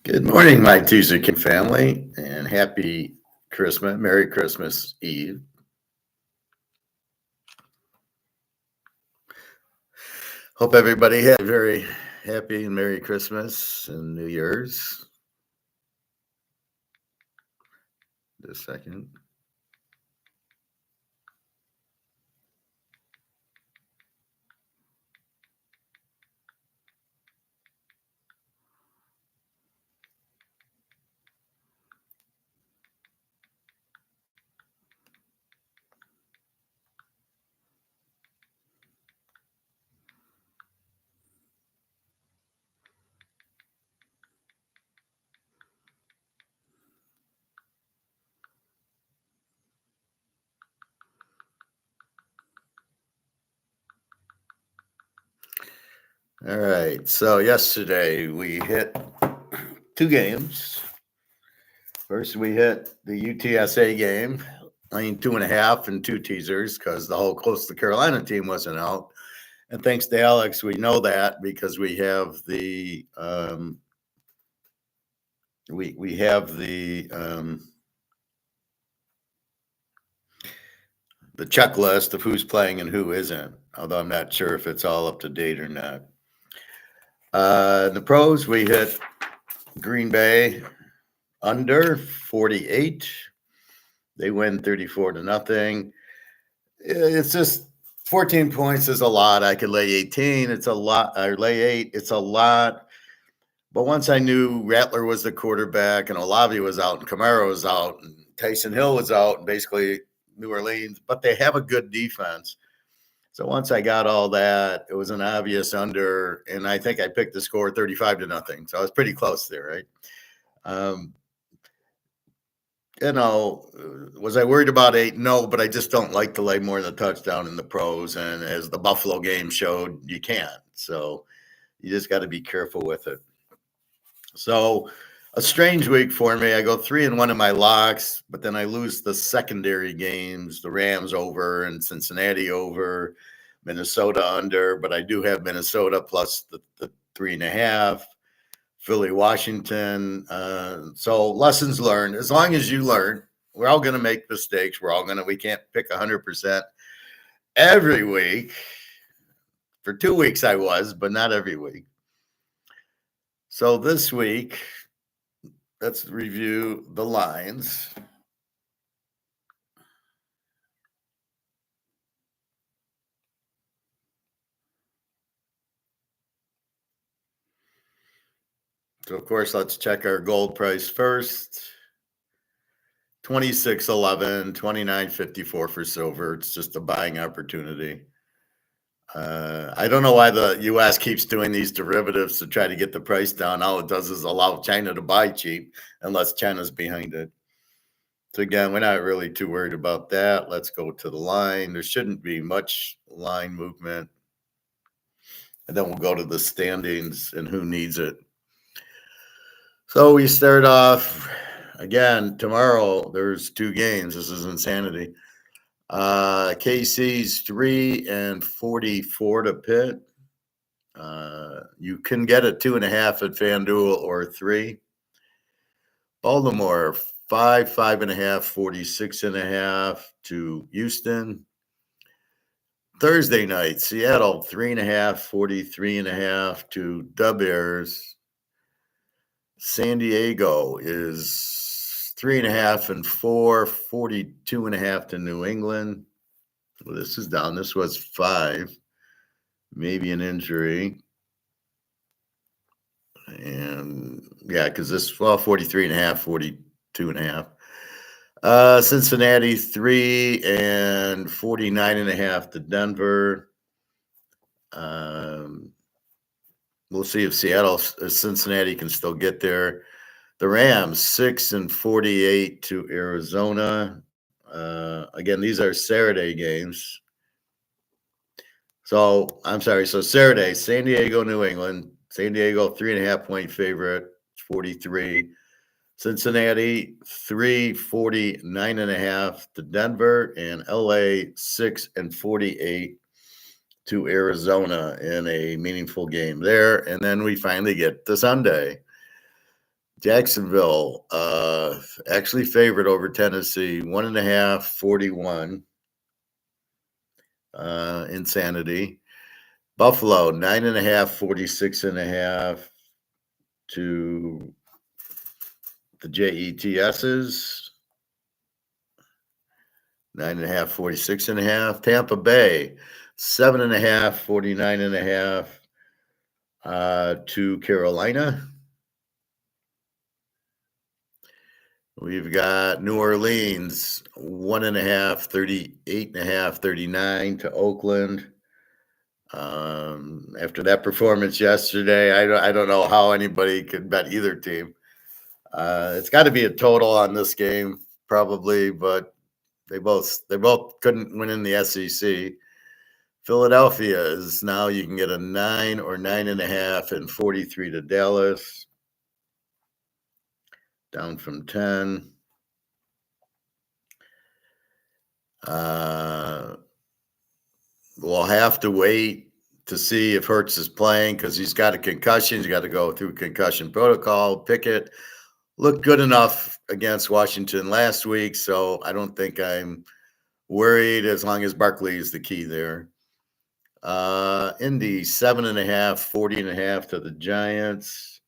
Good morning, my Teaserking family, and happy Christmas, Merry Christmas Eve. Hope everybody had a very happy and Merry Christmas and New Year's. Just a second. All right, so yesterday we hit two games. First, we hit the UTSA game, laying 2.5 and two teasers because the whole Coastal Carolina team wasn't out. And thanks to Alex, we know that because we have the we have the checklist of who's playing and who isn't. Although I'm not sure if it's all up to date or not. The pros, we hit Green Bay under 48. They win 34-0. It's just 14 points is a lot. I could lay 18. It's a lot. I lay 8. It's a lot. But once I knew Rattler was the quarterback and Olave was out and Kamara was out and Tyson Hill was out and basically New Orleans, but they have a good defense. So once I got all that, it was an obvious under, and I think I picked the score 35-0. So I was pretty close there, right? Was I worried about 8? No, but I just don't like to lay more than a touchdown in the pros. And as the Buffalo game showed, you can't. So you just got to be careful with it. So a strange week for me. I go 3-1 in my locks, but then I lose the secondary games, the Rams over and Cincinnati over, Minnesota under, but I do have Minnesota plus the 3.5. Philly, Washington. So lessons learned. As long as you learn, we're all going to make mistakes. We can't pick 100% every week. For 2 weeks I was, but not every week. So this week, let's review the lines. So, of course, let's check our gold price first. 26.11, 29.54 for silver. It's just a buying opportunity. I don't know why the U.S. keeps doing these derivatives to try to get the price down. All it does is allow China to buy cheap unless China's behind it. So again, we're not really too worried about that. Let's go to the line. There shouldn't be much line movement. And then we'll go to the standings and who needs it. So we start off again tomorrow. There's 2 games. This is insanity. KC's 3-44 to Pitt. You can get a 2.5 at FanDuel or 3. Baltimore 5.5, 46.5 to Houston. Thursday night, Seattle 3.5, 43.5 to the Bears. San Diego is 3.5 and 4, 42.5 to New England. Well, this is down. This was 5. Maybe an injury. And yeah, because this 43.5, 42.5. Cincinnati 3 and 49.5 to Denver. We'll see if Cincinnati can still get there. The Rams 6 and 48 to Arizona. Again, these are Saturday games. So I'm sorry. So Saturday, San Diego, New England. San Diego 3.5 point favorite, 43. Cincinnati 349.5 to Denver, and LA 6 and 48 to Arizona in a meaningful game there. And then we finally get to Sunday. Jacksonville, actually favored over Tennessee, 1.5, 41. Insanity. Buffalo, 9.5, 46.5 to the Jets's. 9.5, 46.5. Tampa Bay, 7.5, 49.5 to Carolina. We've got New Orleans, 1.5, 38.5, 39 to Oakland. After that performance yesterday, I don't know how anybody could bet either team. It's got to be a total on this game, probably, but they both couldn't win in the SEC. Philadelphia is now you can get a 9 or 9.5 and 43 to Dallas, down from 10. We'll have to wait to see if Hurts is playing because he's got a concussion. He's got to go through concussion protocol. Pickett looked good enough against Washington last week, so I don't think I'm worried as long as Barkley is the key there. Indy, 7.5, 40.5 to the Giants.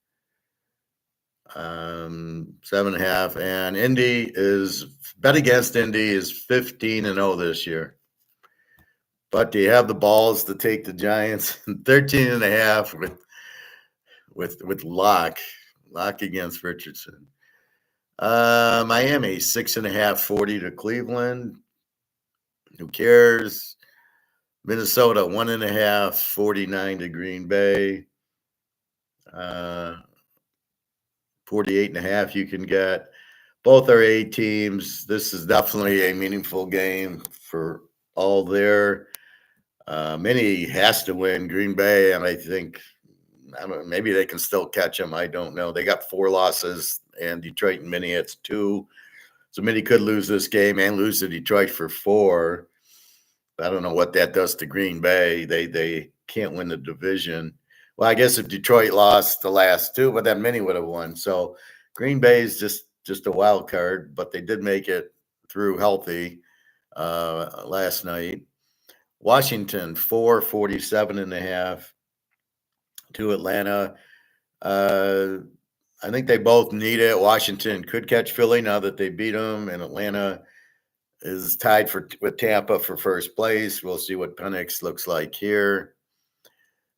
7.5. And Indy is bet against Indy is 15-0 this year. But do you have the balls to take the Giants? 13.5 with Locke against Richardson. Miami, 6.5, 40 to Cleveland. Who cares? Minnesota, 1.5, 49 to Green Bay. 48.5 you can get. Both are A teams. This is definitely a meaningful game for all there. Minnie has to win Green Bay, and I think maybe they can still catch them. I don't know. They got 4 losses, and Detroit and Minnie it's 2. So Minnie could lose this game and lose to Detroit for 4. I don't know what that does to Green Bay. They can't win the division. Well, I guess if Detroit lost the last 2, but then Minnie would have won. So Green Bay is just a wild card, but they did make it through healthy last night. Washington, 447.5 to Atlanta. I think they both need it. Washington could catch Philly now that they beat them, and Atlanta is tied with Tampa for first place. We'll see what Penix looks like here.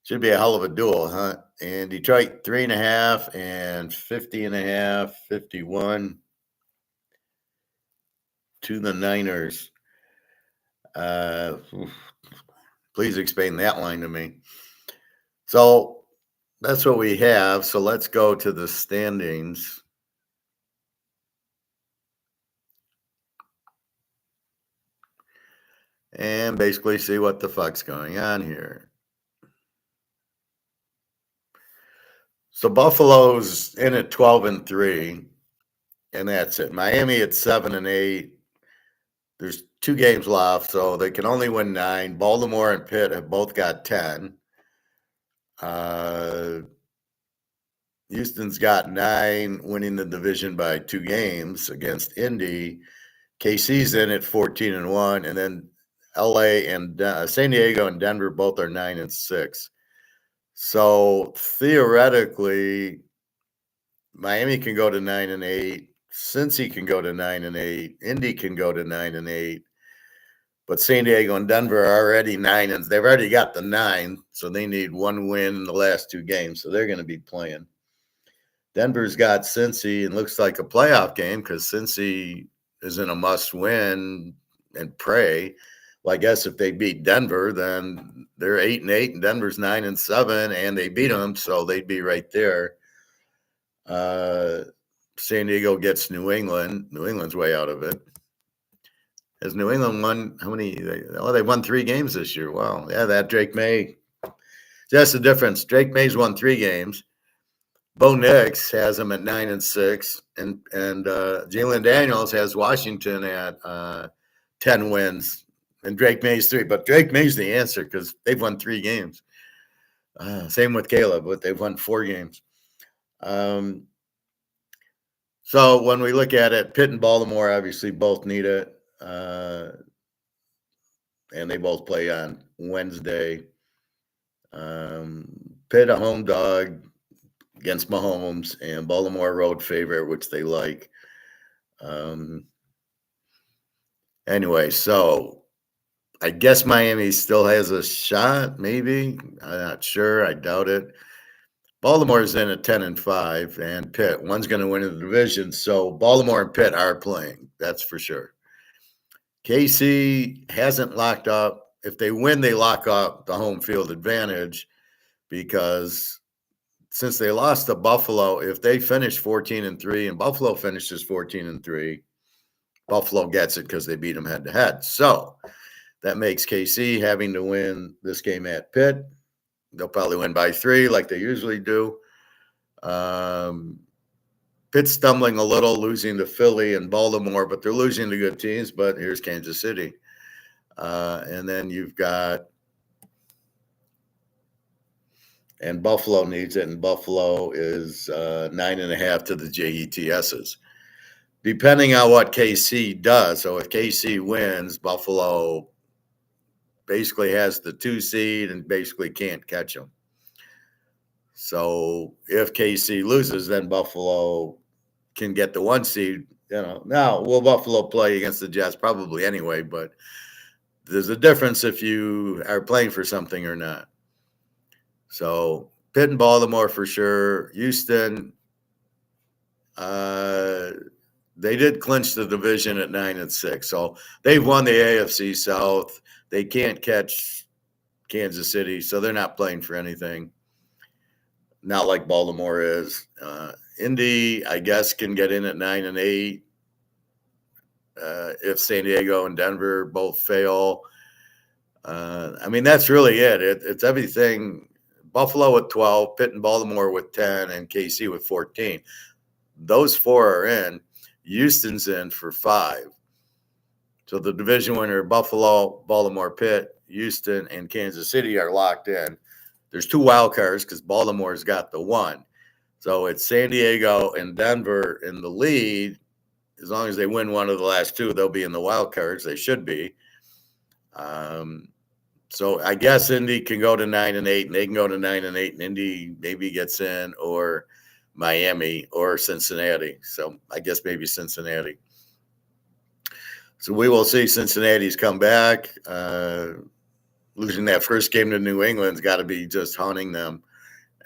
Should be a hell of a duel, huh? And Detroit, 3.5 and 50.5, 51 to the Niners. Please explain that line to me. So that's what we have. So let's go to the standings. And basically see what the fuck's going on here. So Buffalo's in at 12-3, and that's it. Miami at 7-8. There's 2 games left, so they can only win 9. Baltimore and Pitt have both got 10. Houston's got 9, winning the division by 2 games against Indy. KC's in at 14-1, and then LA and San Diego and Denver both are 9-6. So theoretically, Miami can go to 9-8. Cincy can go to 9-8. Indy can go to 9-8. But San Diego and Denver are already 9, and they've already got the 9, so they need 1 win in the last 2 games. So they're going to be playing. Denver's got Cincy, and looks like a playoff game because Cincy is in a must-win and pray. Well, I guess if they beat Denver, then they're 8-8, and Denver's 9-7, and they beat them, so they'd be right there. San Diego gets New England. New England's way out of it. Has New England won how many? They won 3 games this year. Wow. Yeah, that Drake May. That's the difference. Drake May's won 3 games. Bo Nix has them at 9-6, and Jalen Daniels has Washington at 10 wins, and Drake May's 3. But Drake May's the answer because they've won 3 games. Same with Caleb, but they've won 4 games. So when we look at it, Pitt and Baltimore obviously both need it, and they both play on Wednesday. Pitt a home dog against Mahomes, and Baltimore road favorite, which they like. Anyway, so I guess Miami still has a shot, maybe. I'm not sure. I doubt it. Baltimore's in at 10-5, and Pitt, one's going to win in the division. So Baltimore and Pitt are playing. That's for sure. KC hasn't locked up. If they win, they lock up the home field advantage because since they lost to Buffalo, if they finish 14-3 and Buffalo finishes 14-3, Buffalo gets it because they beat them head to head. So that makes KC having to win this game at Pitt. They'll probably win by 3 like they usually do. Pitt's stumbling a little, losing to Philly and Baltimore, but they're losing to good teams. But here's Kansas City. And then you've got – and Buffalo needs it, and Buffalo is 9.5 to the JETSs. Depending on what KC does. So if KC wins, Buffalo basically has the 2 seed and basically can't catch them. So if KC loses, then Buffalo can get the 1 seed. Now will Buffalo play against the Jets? Probably anyway, but there's a difference if you are playing for something or not. So Pitt and Baltimore for sure. Houston, they did clinch the division at 9-6. So they've won the AFC South. They can't catch Kansas City, so they're not playing for anything. Not like Baltimore is. Indy, I guess, can get in at 9-8 if San Diego and Denver both fail. That's really it. It's everything. Buffalo with 12, Pitt and Baltimore with 10, and KC with 14. Those 4 are in. Houston's in for 5. So the division winner, Buffalo, Baltimore, Pitt, Houston, and Kansas City are locked in. There's 2 wild cards because Baltimore's got the 1. So it's San Diego and Denver in the lead. As long as they win one of the last 2, they'll be in the wild cards. They should be. So I guess Indy can go to 9-8, and they can go to 9-8, and Indy maybe gets in, or Miami or Cincinnati. So I guess maybe Cincinnati. So we will see Cincinnati's come back. Losing that first game to New England's got to be just haunting them.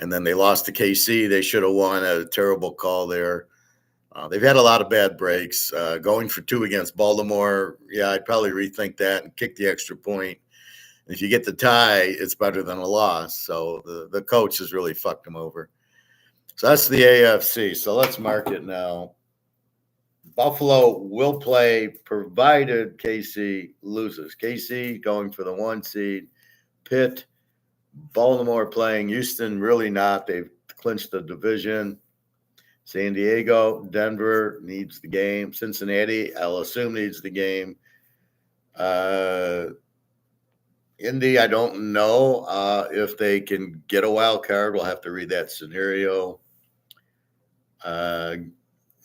And then they lost to KC. They should have won. A terrible call there. They've had a lot of bad breaks. Going for 2 against Baltimore, yeah, I'd probably rethink that and kick the extra point. And if you get the tie, it's better than a loss. So the coach has really fucked them over. So that's the AFC. So let's mark it now. Buffalo will play provided KC loses. KC going for the 1 seed. Pitt, Baltimore playing. Houston really not. They've clinched the division. San Diego, Denver needs the game. Cincinnati, I'll assume, needs the game. Indy, I don't know if they can get a wild card. We'll have to read that scenario.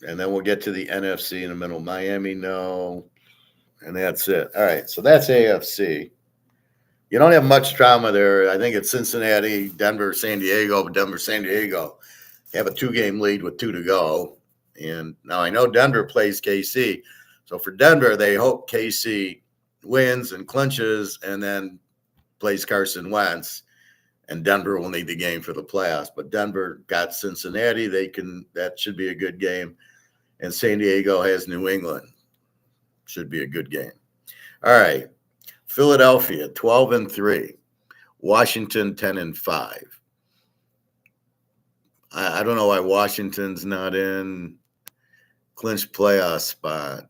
And then we'll get to the NFC in the middle. Miami, no. And that's it. All right, so that's AFC. You don't have much drama there. I think it's Cincinnati, Denver, San Diego. But Denver, San Diego have a 2-game lead with 2 to go. And now I know Denver plays KC. So for Denver, they hope KC wins and clinches and then plays Carson Wentz. And Denver will need the game for the playoffs. But Denver got Cincinnati. That should be a good game. And San Diego has New England. Should be a good game. All right. Philadelphia, 12-3. Washington, 10-5. I don't know why Washington's not in clinched playoff spot.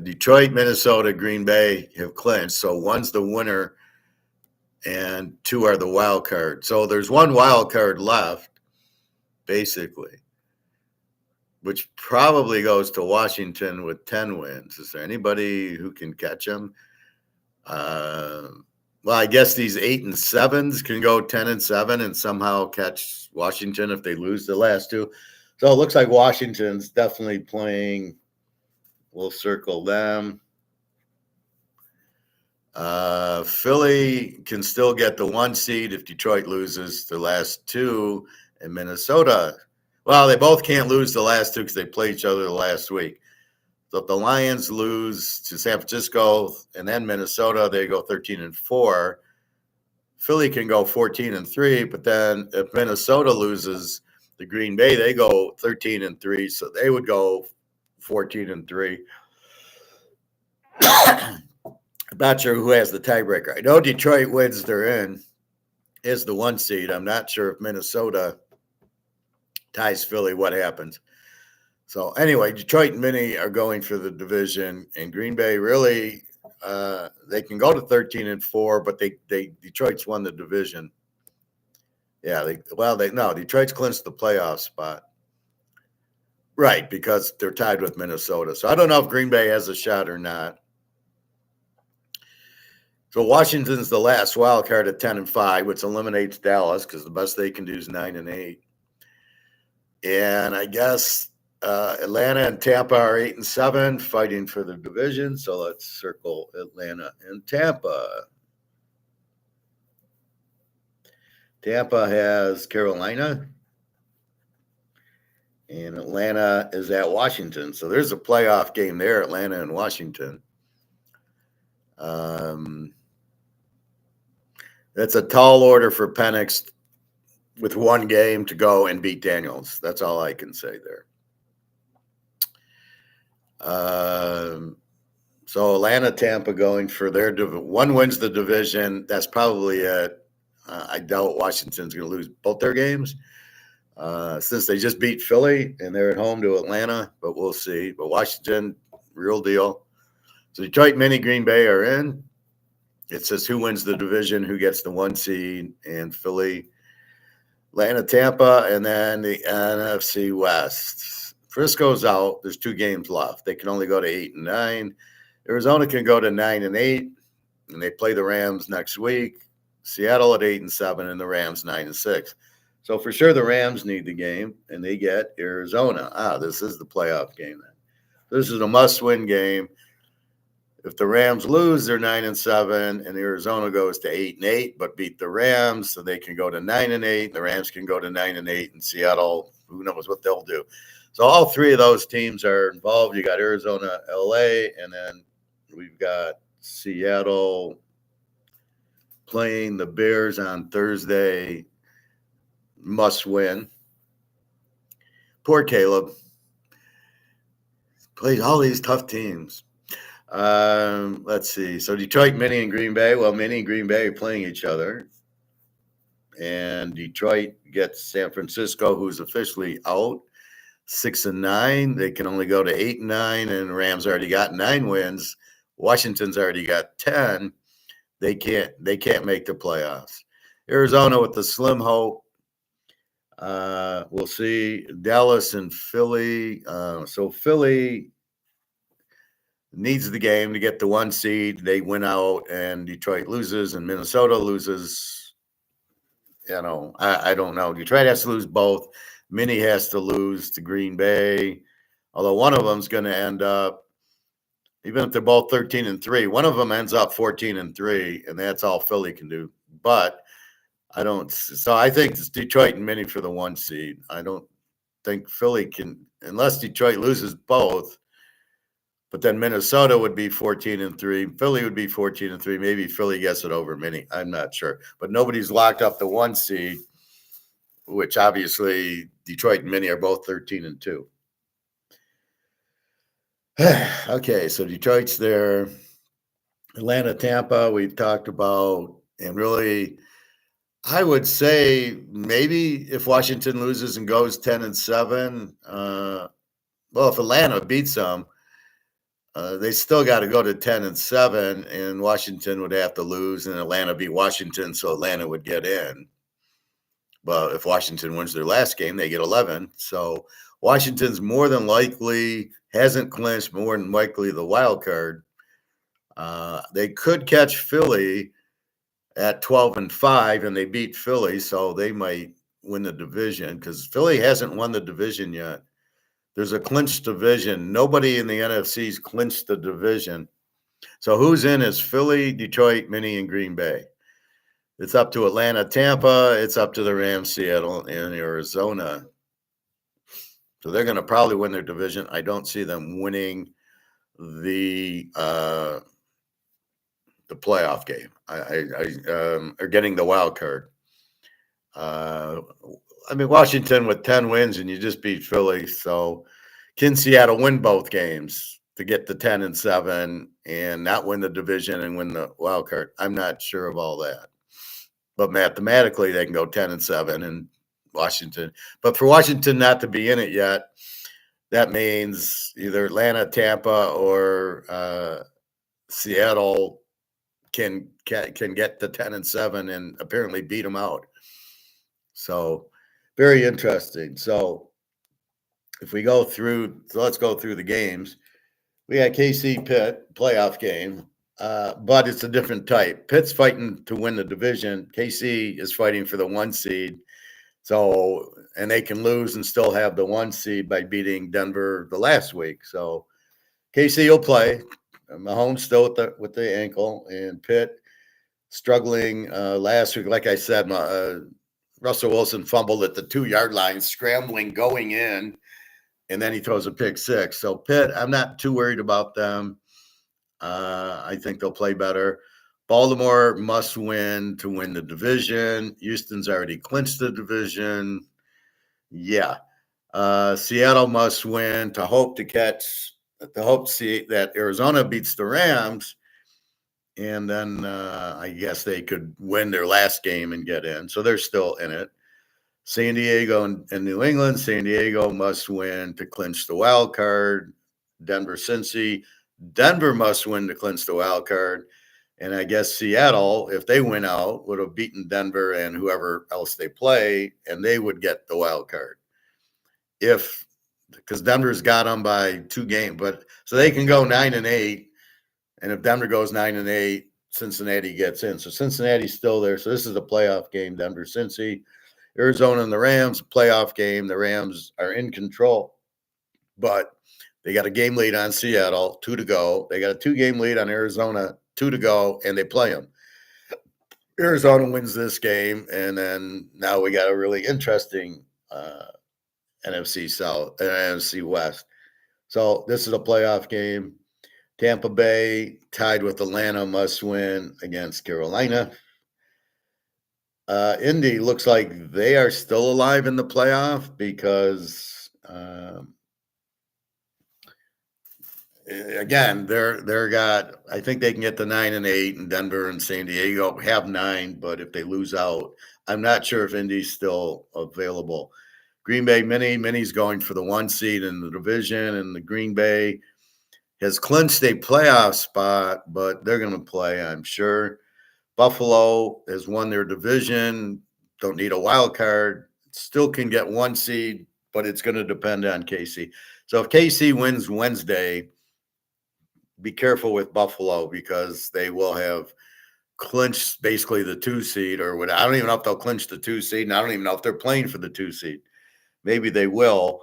Detroit, Minnesota, Green Bay have clinched. So one's the winner and 2 are the wild card. So there's 1 wild card left, basically, which probably goes to Washington with 10 wins. Is there anybody who can catch them? Well, I guess these 8 and 7s can go 10-7 and somehow catch Washington if they lose the last 2. So it looks like Washington's definitely playing. We'll circle them. Philly can still get the 1 seed if Detroit loses the last two, and Minnesota. Well, they both can't lose the last two because they play each other the last week. So if the Lions lose to San Francisco and then Minnesota, they go 13-4. Philly can go 14-3, but then if Minnesota loses the Green Bay, they go 13-3, so they would go 14-3. I'm not sure who has the tiebreaker. I know Detroit wins, they're in, is the 1 seed. I'm not sure if Minnesota ties Philly, what happens. So anyway, Detroit and Minnie are going for the division, and Green Bay really they can go to 13-4, but they Detroit's won the division. Yeah, Detroit's clinched the playoff spot. Right, because they're tied with Minnesota. So I don't know if Green Bay has a shot or not. So Washington's the last wild card at 10-5, which eliminates Dallas because the best they can do is 9-8. And I guess Atlanta and Tampa are 8-7, fighting for the division. So let's circle Atlanta and Tampa. Tampa has Carolina, and Atlanta is at Washington. So there's a playoff game there, Atlanta and Washington. That's a tall order for Penix with 1 game to go and beat Daniels. That's all I can say there. So Atlanta, Tampa going for their one wins the division. That's probably it. I doubt Washington's going to lose both their games since they just beat Philly and they're at home to Atlanta, but we'll see. But Washington, real deal. So Detroit, Mini, Green Bay are in. It says who wins the division, who gets the 1 seed, and Philly, Atlanta, Tampa, and then the NFC West. Frisco's out. There's 2 games left. They can only go to 8-9. Arizona can go to 9-8, and they play the Rams next week. Seattle at 8-7, and the Rams 9-6. So for sure, the Rams need the game, and they get Arizona. This is the playoff game. This is a must-win game. If the Rams lose, they're 9-7, and Arizona goes to 8-8, but beat the Rams, so they can go to 9-8. The Rams can go to 9-8, and Seattle, who knows what they'll do. So all 3 of those teams are involved. You got Arizona, LA, and then we've got Seattle playing the Bears on Thursday. Must win. Poor Caleb. Plays all these tough teams. Let's see. So Detroit, Mini, and Green Bay. Well, Mini and Green Bay are playing each other. And Detroit gets San Francisco, who's officially out, 6-9. They can only go to 8-9, and Rams already got 9 wins. Washington's already got 10. They can't make the playoffs. Arizona with the slim hope. We'll see. Dallas and Philly. So Philly needs the game to get the 1 seed. They win out, and Detroit loses, and Minnesota loses. I don't know. Detroit has to lose both. Mini has to lose to Green Bay, although one of them's going to end up, even if they're both 13-3, one of them ends up 14-3, and that's all Philly can do. But I don't. So I think it's Detroit and Mini for the 1 seed. I don't think Philly can, unless Detroit loses both. But then Minnesota would be 14-3. Philly would be 14-3. Maybe Philly gets it over Mini. I'm not sure. But nobody's locked up the 1 seed, which obviously Detroit and Mini are both 13-2. Okay, so Detroit's there. Atlanta, Tampa, we've talked about. And really, I would say maybe if Washington loses and goes 10-7, well, if Atlanta beats them, they still got to go to 10-7, and Washington would have to lose, and Atlanta beat Washington, so Atlanta would get in. But if Washington wins their last game, they get 11. So Washington's more than likely hasn't clinched, more than likely the wild card. They could catch Philly at 12-5, and they beat Philly, so they might win the division because Philly hasn't won the division yet. There's a clinched division. Nobody in the NFC's clinched the division. So who's in is Philly, Detroit, Minnie, and Green Bay. It's up to Atlanta, Tampa. It's up to the Rams, Seattle, and Arizona. So they're going to probably win their division. I don't see them winning the playoff game. Are getting the wild card. Washington with 10 wins and you just beat Philly. So can Seattle win both games to get to 10-7 and not win the division and win the wild card? I'm not sure of all that. But mathematically, they can go 10-7 in Washington. But for Washington not to be in it yet, that means either Atlanta, Tampa, or Seattle can get to 10-7 and apparently beat them out. So very interesting. So if we go through, let's go through the games. We got KC Pitt playoff game, but it's a different type. Pitt's fighting to win the division. KC is fighting for the 1 seed. So, and they can lose and still have the 1 seed by beating Denver the last week. So KC will play. Mahomes still with the ankle, and Pitt struggling last week. Like I said, Russell Wilson fumbled at the 2-yard line, scrambling, going in, and then he throws a pick six. So Pitt, I'm not too worried about them. I think they'll play better. Baltimore must win to win the division. Houston's already clinched the division. Yeah. Seattle must win to hope to see that Arizona beats the Rams. And then I guess they could win their last game and get in. So they're still in it. San Diego and New England. San Diego must win to clinch the wild card. Denver, Cincy. Denver must win to clinch the wild card. And I guess Seattle, if they win out, would have beaten Denver and whoever else they play, and they would get the wild card. Because Denver's got them by 2 games, but so they can go 9-8. And if Denver goes 9-8, Cincinnati gets in. So Cincinnati's still there. So this is a playoff game, Denver, Cincy. Arizona and the Rams, playoff game. The Rams are in control, but they got a game lead on Seattle, 2 to go. They got a 2-game lead on Arizona, 2 to go, and they play them. Arizona wins this game, and then now we got a really interesting NFC South and NFC West. So this is a playoff game. Tampa Bay tied with Atlanta, must win against Carolina. Indy looks like they are still alive in the playoff because again, they're got. I think they can get to 9-8, and Denver and San Diego have 9. But if they lose out, I'm not sure if Indy's still available. Green Bay, Minnie's going for the 1 seed in the division, and the Green Bay has clinched a playoff spot, but they're going to play, I'm sure. Buffalo has won their division, don't need a wild card, still can get 1 seed, but it's going to depend on KC. So if KC wins Wednesday, be careful with Buffalo because they will have clinched basically the 2 seed or what. I don't even know if they'll clinch the 2 seed, and I don't even know if they're playing for the 2 seed. Maybe they will.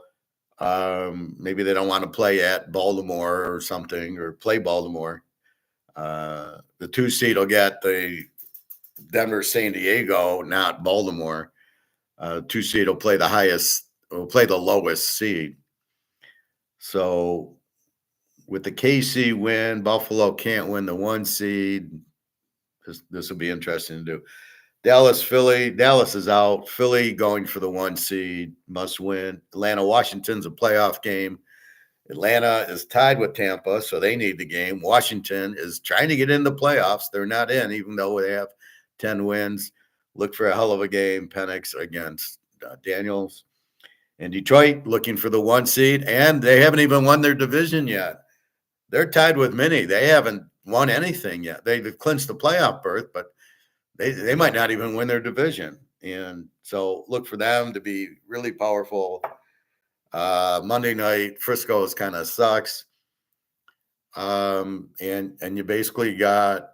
Maybe they don't want to play at Baltimore or something or play Baltimore. The 2 seed will get the Denver, San Diego, not Baltimore. 2 seed will play the lowest seed. So with the KC win, Buffalo can't win the 1 seed. This will be interesting to do. Dallas, Philly. Dallas is out. Philly going for the 1 seed, must win. Atlanta, Washington's a playoff game. Atlanta is tied with Tampa, so they need the game. Washington is trying to get in the playoffs. They're not in, even though they have 10 wins. Look for a hell of a game, Penix against Daniels. And Detroit looking for the 1 seed, and they haven't even won their division yet. They're tied with Minnie. They haven't won anything yet. They've clinched the playoff berth, but they might not even win their division. And so look for them to be really powerful. Monday night, Frisco's kind of sucks. And you basically got,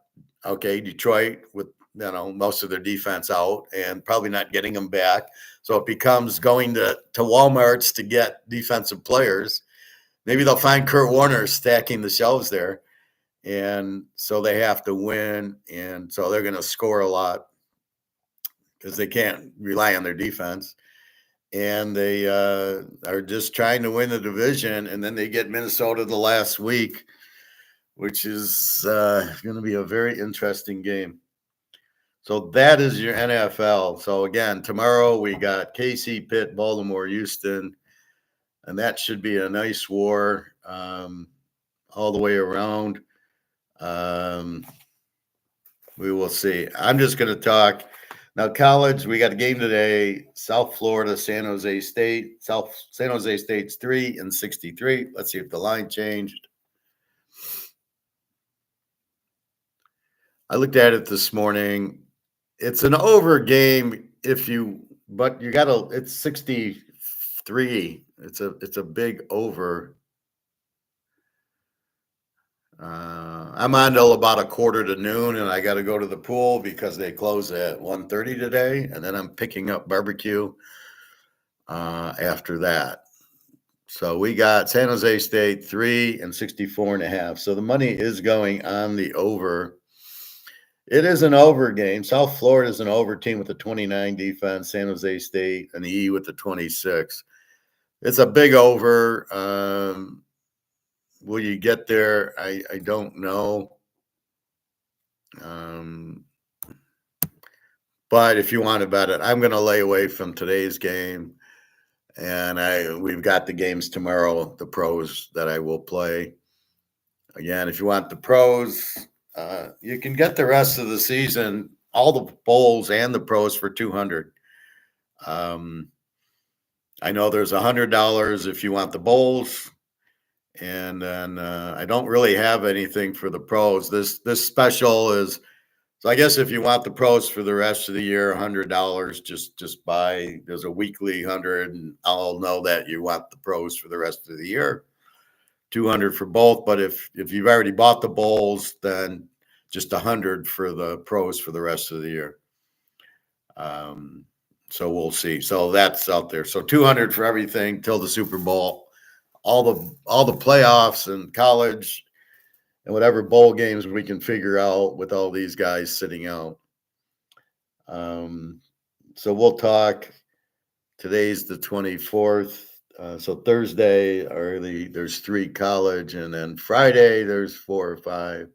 Detroit with most of their defense out and probably not getting them back. So it becomes going to Walmart's to get defensive players. Maybe they'll find Kurt Warner stacking the shelves there. And so they have to win. And so they're going to score a lot because they can't rely on their defense. And they are just trying to win the division. And then they get Minnesota the last week, which is going to be a very interesting game. So that is your NFL. So again, tomorrow we got KC, Pitt, Baltimore, Houston, and that should be a nice war all the way around. We will see. I'm just going to talk now. College, we got a game today. South Florida, San Jose State. San Jose State's 3-63. Let's see if the line changed. I looked at it this morning. It's an over game it's 63. It's a big over. I'm on till about 1:45 and I got to go to the pool because they close at 1:30 today, and then I'm picking up barbecue after that. So we got San Jose State 3-64.5. So the money is going on the over. It is an over game. South Florida is an over team with a 29 defense. San Jose State an E with the 26. It's a big over. Will you get there? I don't know. But if you want to bet it, I'm going to lay away from today's game. And we've got the games tomorrow, the pros that I will play. Again, if you want the pros, you can get the rest of the season, all the bowls and the pros for $200. I know there's $100 if you want the bowls. And then I don't really have anything for the pros. This special is, so I guess if you want the pros for the rest of the year, $100, just buy. There's a weekly 100, and I'll know that you want the pros for the rest of the year. 200 for both, but if you've already bought the bowls, then just 100 for the pros for the rest of the year. So we'll see. So that's out there. So 200 for everything till the Super Bowl. All the playoffs and college and whatever bowl games we can figure out with all these guys sitting out. So we'll talk. Today's the 24th. So Thursday there's 3 college, and then Friday there's 4 or 5,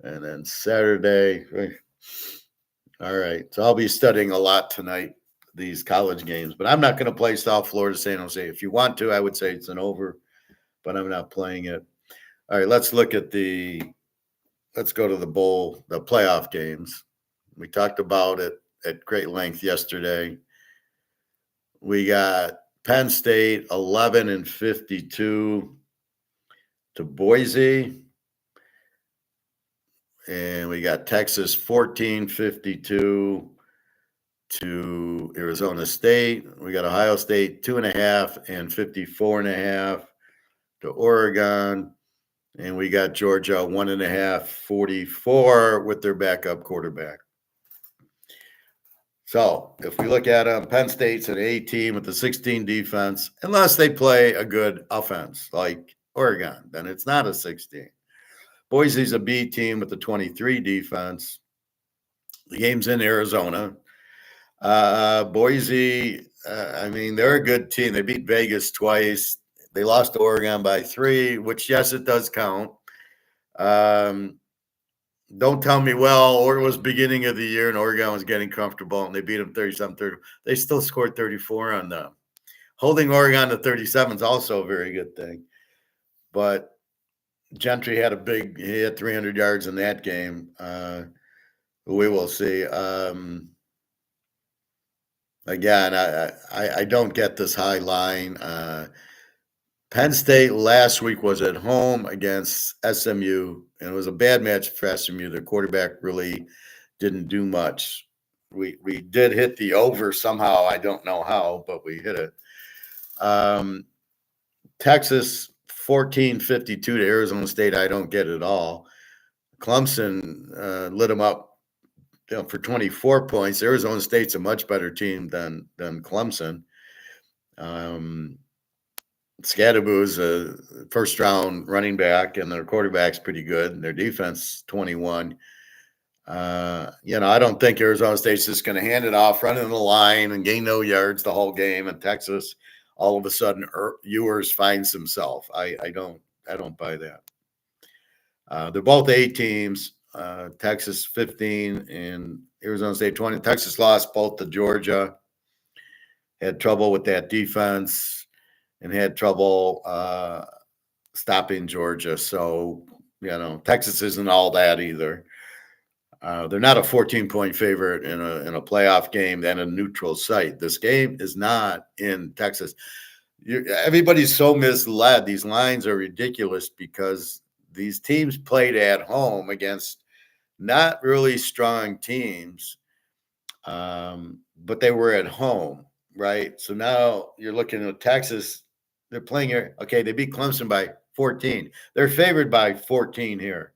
and then Saturday. All right. So I'll be studying a lot tonight, these college games, but I'm not going to play South Florida, San Jose. If you want to, I would say it's an over, but I'm not playing it. All right, let's go to the playoff games. We talked about it at great length yesterday. We got Penn State 11-52 to Boise. And we got Texas 14-52 to Arizona State. We got Ohio State 2.5 and 54.5 to Oregon. And we got Georgia 1.5, 44 with their backup quarterback. So if we look at them, Penn State's an A team with the 16 defense, unless they play a good offense like Oregon, then it's not a 16. Boise's a B team with the 23 defense. The game's in Arizona. Boise, they're a good team. They beat Vegas twice. They lost to Oregon by 3, which, yes, it does count. Don't tell me, or it was beginning of the year and Oregon was getting comfortable and they beat them 37-30. They still scored 34 on them. Holding Oregon to 37 is also a very good thing. But Gentry had he had 300 yards in that game. We will see. Again, I don't get this high line. Penn State last week was at home against SMU, and it was a bad match for SMU. The quarterback really didn't do much. We did hit the over somehow. I don't know how, but we hit it. Texas 14-52 to Arizona State. I don't get it at all. Clemson lit them up for 24 points. Arizona State's a much better team than Clemson. Scadaboo's a first-round running back, and their quarterback's pretty good. And their defense, 21. I don't think Arizona State's just going to hand it off, run in the line, and gain no yards the whole game. And Texas, all of a sudden, Ewers finds himself. I don't buy that. They're both A teams. Texas 15 and Arizona State 20. Texas lost both to Georgia. Had trouble with that defense and had trouble stopping Georgia. So, Texas isn't all that either. They're not a 14-point favorite in a playoff game than a neutral site. This game is not in Texas. Everybody's so misled. These lines are ridiculous because these teams played at home against not really strong teams, but they were at home, right? So now you're looking at Texas. They're playing here. Okay, they beat Clemson by 14. They're favored by 14 here.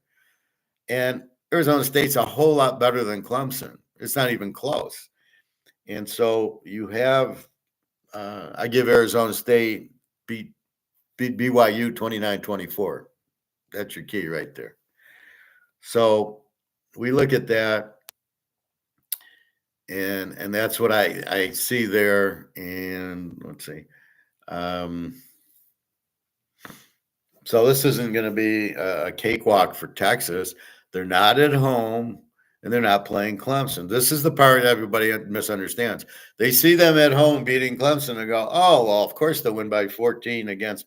And Arizona State's a whole lot better than Clemson. It's not even close. And so you have, I give Arizona State beat BYU 29-24. That's your key right there. So we look at that, and that's what I see there. And let's see. So this isn't going to be a cakewalk for Texas. They're not at home, and they're not playing Clemson. This is the part everybody misunderstands. They see them at home beating Clemson and go, oh, well, of course they'll win by 14 against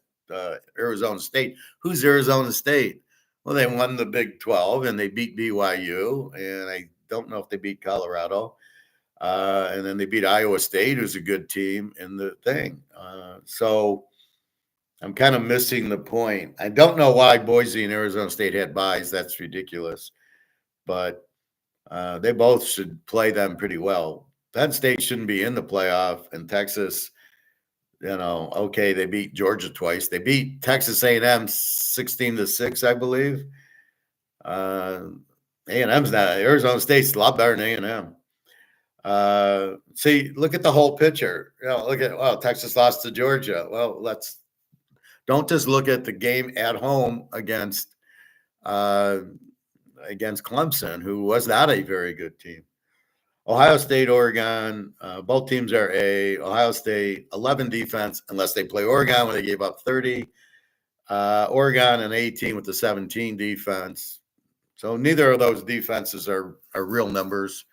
Arizona State. Who's Arizona State? Well, they won the Big 12, and they beat BYU, and I don't know if they beat Colorado. And then they beat Iowa State, who's a good team in the thing. So I'm kind of missing the point. I don't know why Boise and Arizona State had buys. That's ridiculous. But they both should play them pretty well. Penn State shouldn't be in the playoff, and Texas, okay, they beat Georgia twice. They beat Texas A&M 16-6, I believe. A&M's not. Arizona State's a lot better than A&M. See, look at the whole picture. Look at, Texas lost to Georgia. Well, don't just look at the game at home against Clemson, who was not a very good team. Ohio State, Oregon, both teams are A. Ohio State, 11 defense, unless they play Oregon where they gave up 30. Oregon, an 18 with the 17 defense. So neither of those defenses are real numbers.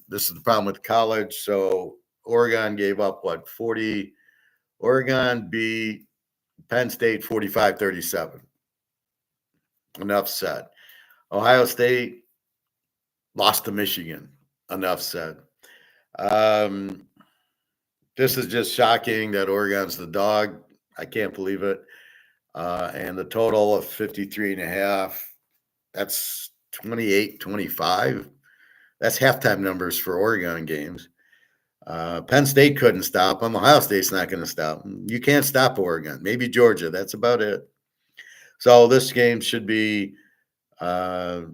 This is the problem with college. So Oregon gave up, 40? Oregon beat Penn State 45-37. Enough said. Ohio State lost to Michigan. Enough said. This is just shocking that Oregon's the dog. I can't believe it. And the total of 53.5, that's 28-25. That's halftime numbers for Oregon games. Penn State couldn't stop them. Ohio State's not going to stop them. You can't stop Oregon. Maybe Georgia. That's about it. So this game should be, I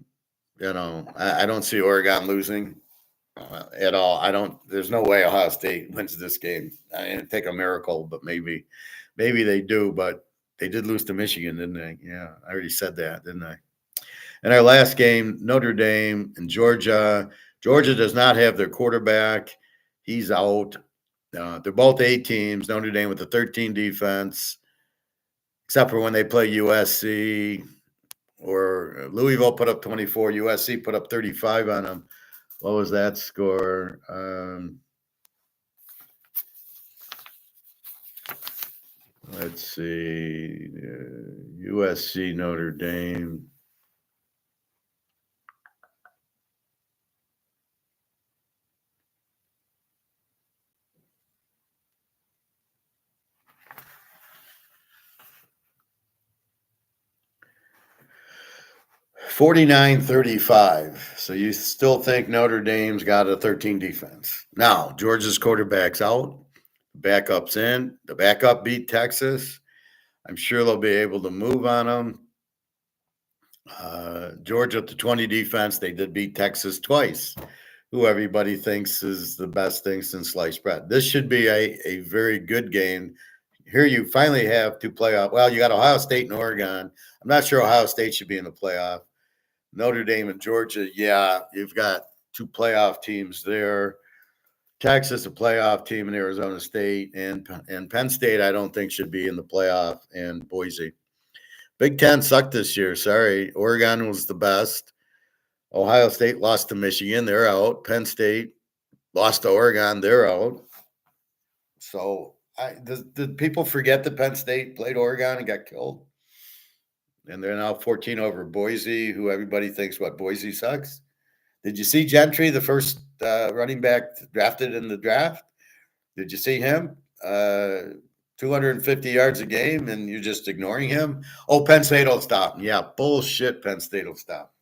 don't see Oregon losing at all. There's no way Ohio State wins this game. It'd take a miracle, but maybe they do. But they did lose to Michigan, didn't they? Yeah, I already said that, didn't I? And our last game, Notre Dame and Georgia. Georgia does not have their quarterback. He's out. They're both A teams. Notre Dame with the 13 defense, except for when they play USC or Louisville put up 24. USC put up 35 on them. What was that score? Let's see. USC, Notre Dame. $49-35. So you still think Notre Dame's got a 13 defense. Now, Georgia's quarterback's out. Backup's in. The backup beat Texas. I'm sure they'll be able to move on them. Georgia at the 20 defense, they did beat Texas twice, who everybody thinks is the best thing since sliced bread. This should be a very good game. Here you finally have two playoff. Well, you got Ohio State and Oregon. I'm not sure Ohio State should be in the playoff. Notre Dame and Georgia, yeah, you've got two playoff teams there. Texas, a playoff team in Arizona State, and Penn State, I don't think should be in the playoff, and Boise. Big Ten sucked this year. Sorry. Oregon was the best. Ohio State lost to Michigan. They're out. Penn State lost to Oregon. They're out. So did people forget that Penn State played Oregon and got killed? And they're now 14 over Boise, who everybody thinks what Boise sucks. Did you see Gentry, the first running back drafted in the draft? Did you see him? 250 yards a game, and you're just ignoring him? Oh, Penn State will stop him. Yeah, bullshit. Penn State will stop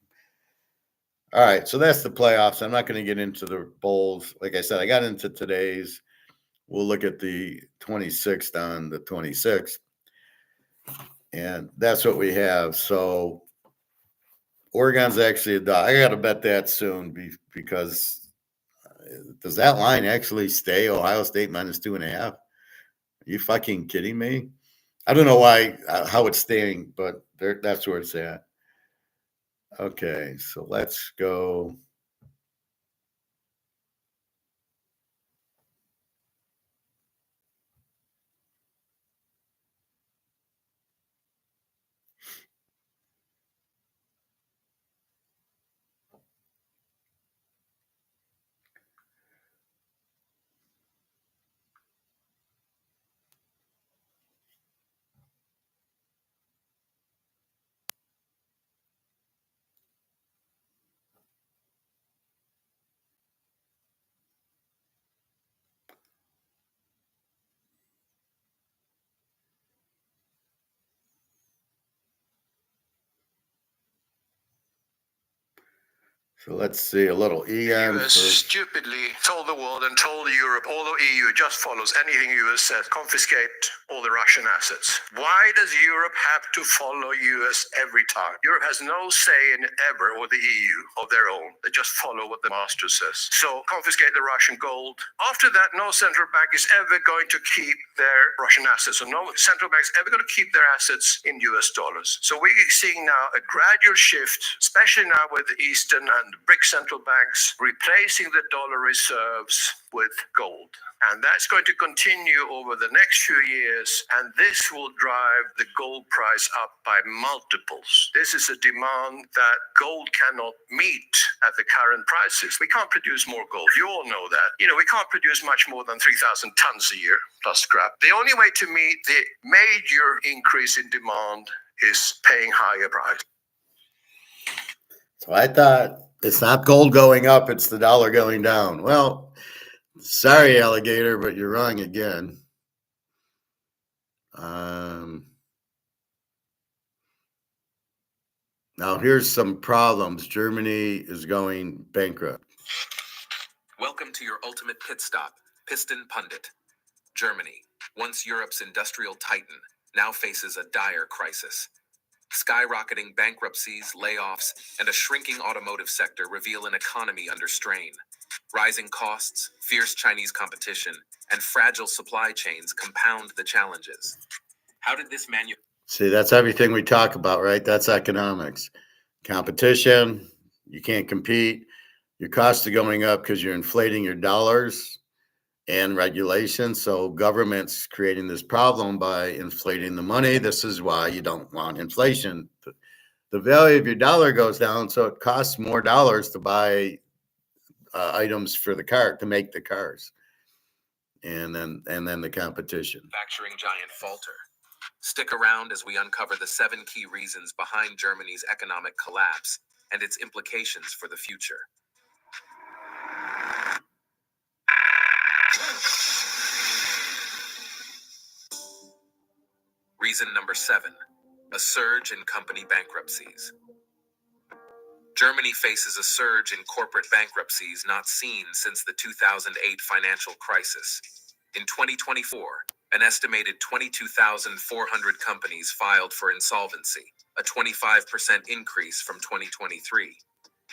him. All right, so that's the playoffs. I'm not going to get into the bowls. Like I said, I got into today's. We'll look at the 26th on the 26th. And that's what we have. So Oregon's actually a dog. I got to bet that soon because does that line actually stay Ohio State -2.5? Are you fucking kidding me? I don't know why, how it's staying, but that's where it's at. Okay, so let's go. So let's see a little egon. US stupidly told the world and told Europe, although EU just follows anything US says, confiscate all the Russian assets. Why does Europe have to follow US every time? Europe has no say in it ever, or the EU of their own. They just follow what the master says. So confiscate the Russian gold. After that, no central bank is ever going to keep their Russian assets. So no central bank is ever going to keep their assets in US dollars. So we're seeing now a gradual shift, especially now with the Eastern and BRIC central banks replacing the dollar reserves with gold. And that's going to continue over the next few years. And this will drive the gold price up by multiples. This is a demand that gold cannot meet at the current prices. We can't produce more gold. You all know that. We can't produce much more than 3,000 tons a year plus scrap. The only way to meet the major increase in demand is paying higher price. So I thought it's not gold going up, it's the dollar going down. Well, sorry, alligator, but you're wrong again. Now, here's some problems. Germany is going bankrupt. Welcome to your ultimate pit stop, Piston Pundit. Germany, once Europe's industrial titan, now faces a dire crisis. Skyrocketing bankruptcies, layoffs, and a shrinking automotive sector reveal an economy under strain. Rising costs, fierce Chinese competition, and fragile supply chains compound the challenges. How did this See, that's everything we talk about, right? That's economics. Competition, you can't compete. Your costs are going up because you're inflating your dollars and regulation. So government's creating this problem by inflating the money. This is why you don't want inflation. The value of your dollar goes down, so it costs more dollars to buy items for the car, to make the cars. And then the competition. Manufacturing giant falter. Stick around as we uncover the 7 key reasons behind Germany's economic collapse and its implications for the future. Reason number 7, a surge in company bankruptcies. Germany faces a surge in corporate bankruptcies not seen since the 2008 financial crisis. In 2024, An estimated 22,400 companies filed for insolvency, a 25% increase from 2023.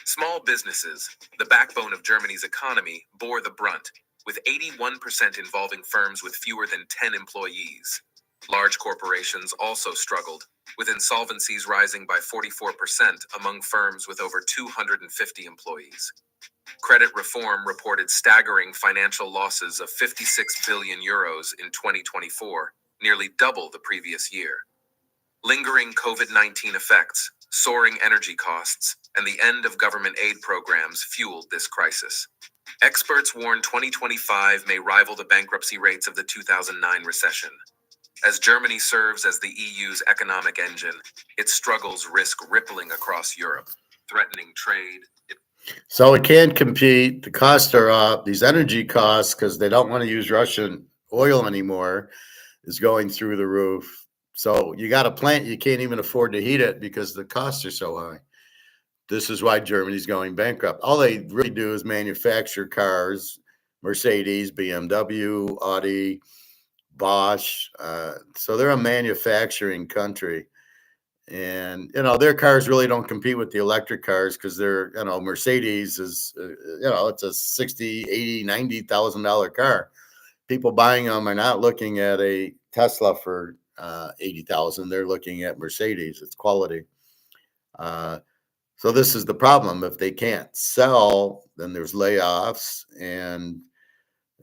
Small businesses, the backbone of Germany's economy, bore the brunt, with 81% involving firms with fewer than 10 employees. Large corporations also struggled, with insolvencies rising by 44% among firms with over 250 employees. Credit reform reported staggering financial losses of 56 billion euros in 2024, nearly double the previous year. Lingering COVID-19 effects, soaring energy costs, and the end of government aid programs fueled this crisis. Experts warn 2025 may rival the bankruptcy rates of the 2009 recession. As Germany serves as the EU's economic engine, its struggles risk rippling across Europe, threatening trade. So it can't compete. The costs are up. These energy costs, because they don't want to use Russian oil anymore, is going through the roof. So you got a plant, you can't even afford to heat it because the costs are so high. This is why Germany's going bankrupt. All they really do is manufacture cars, Mercedes, BMW, Audi, Bosch. So they're a manufacturing country. And, their cars really don't compete with the electric cars because they're, Mercedes is, it's a 60, 80, $90,000 car. People buying them are not looking at a Tesla for 80,000. They're looking at Mercedes. It's quality. So this is the problem. If they can't sell, then there's layoffs and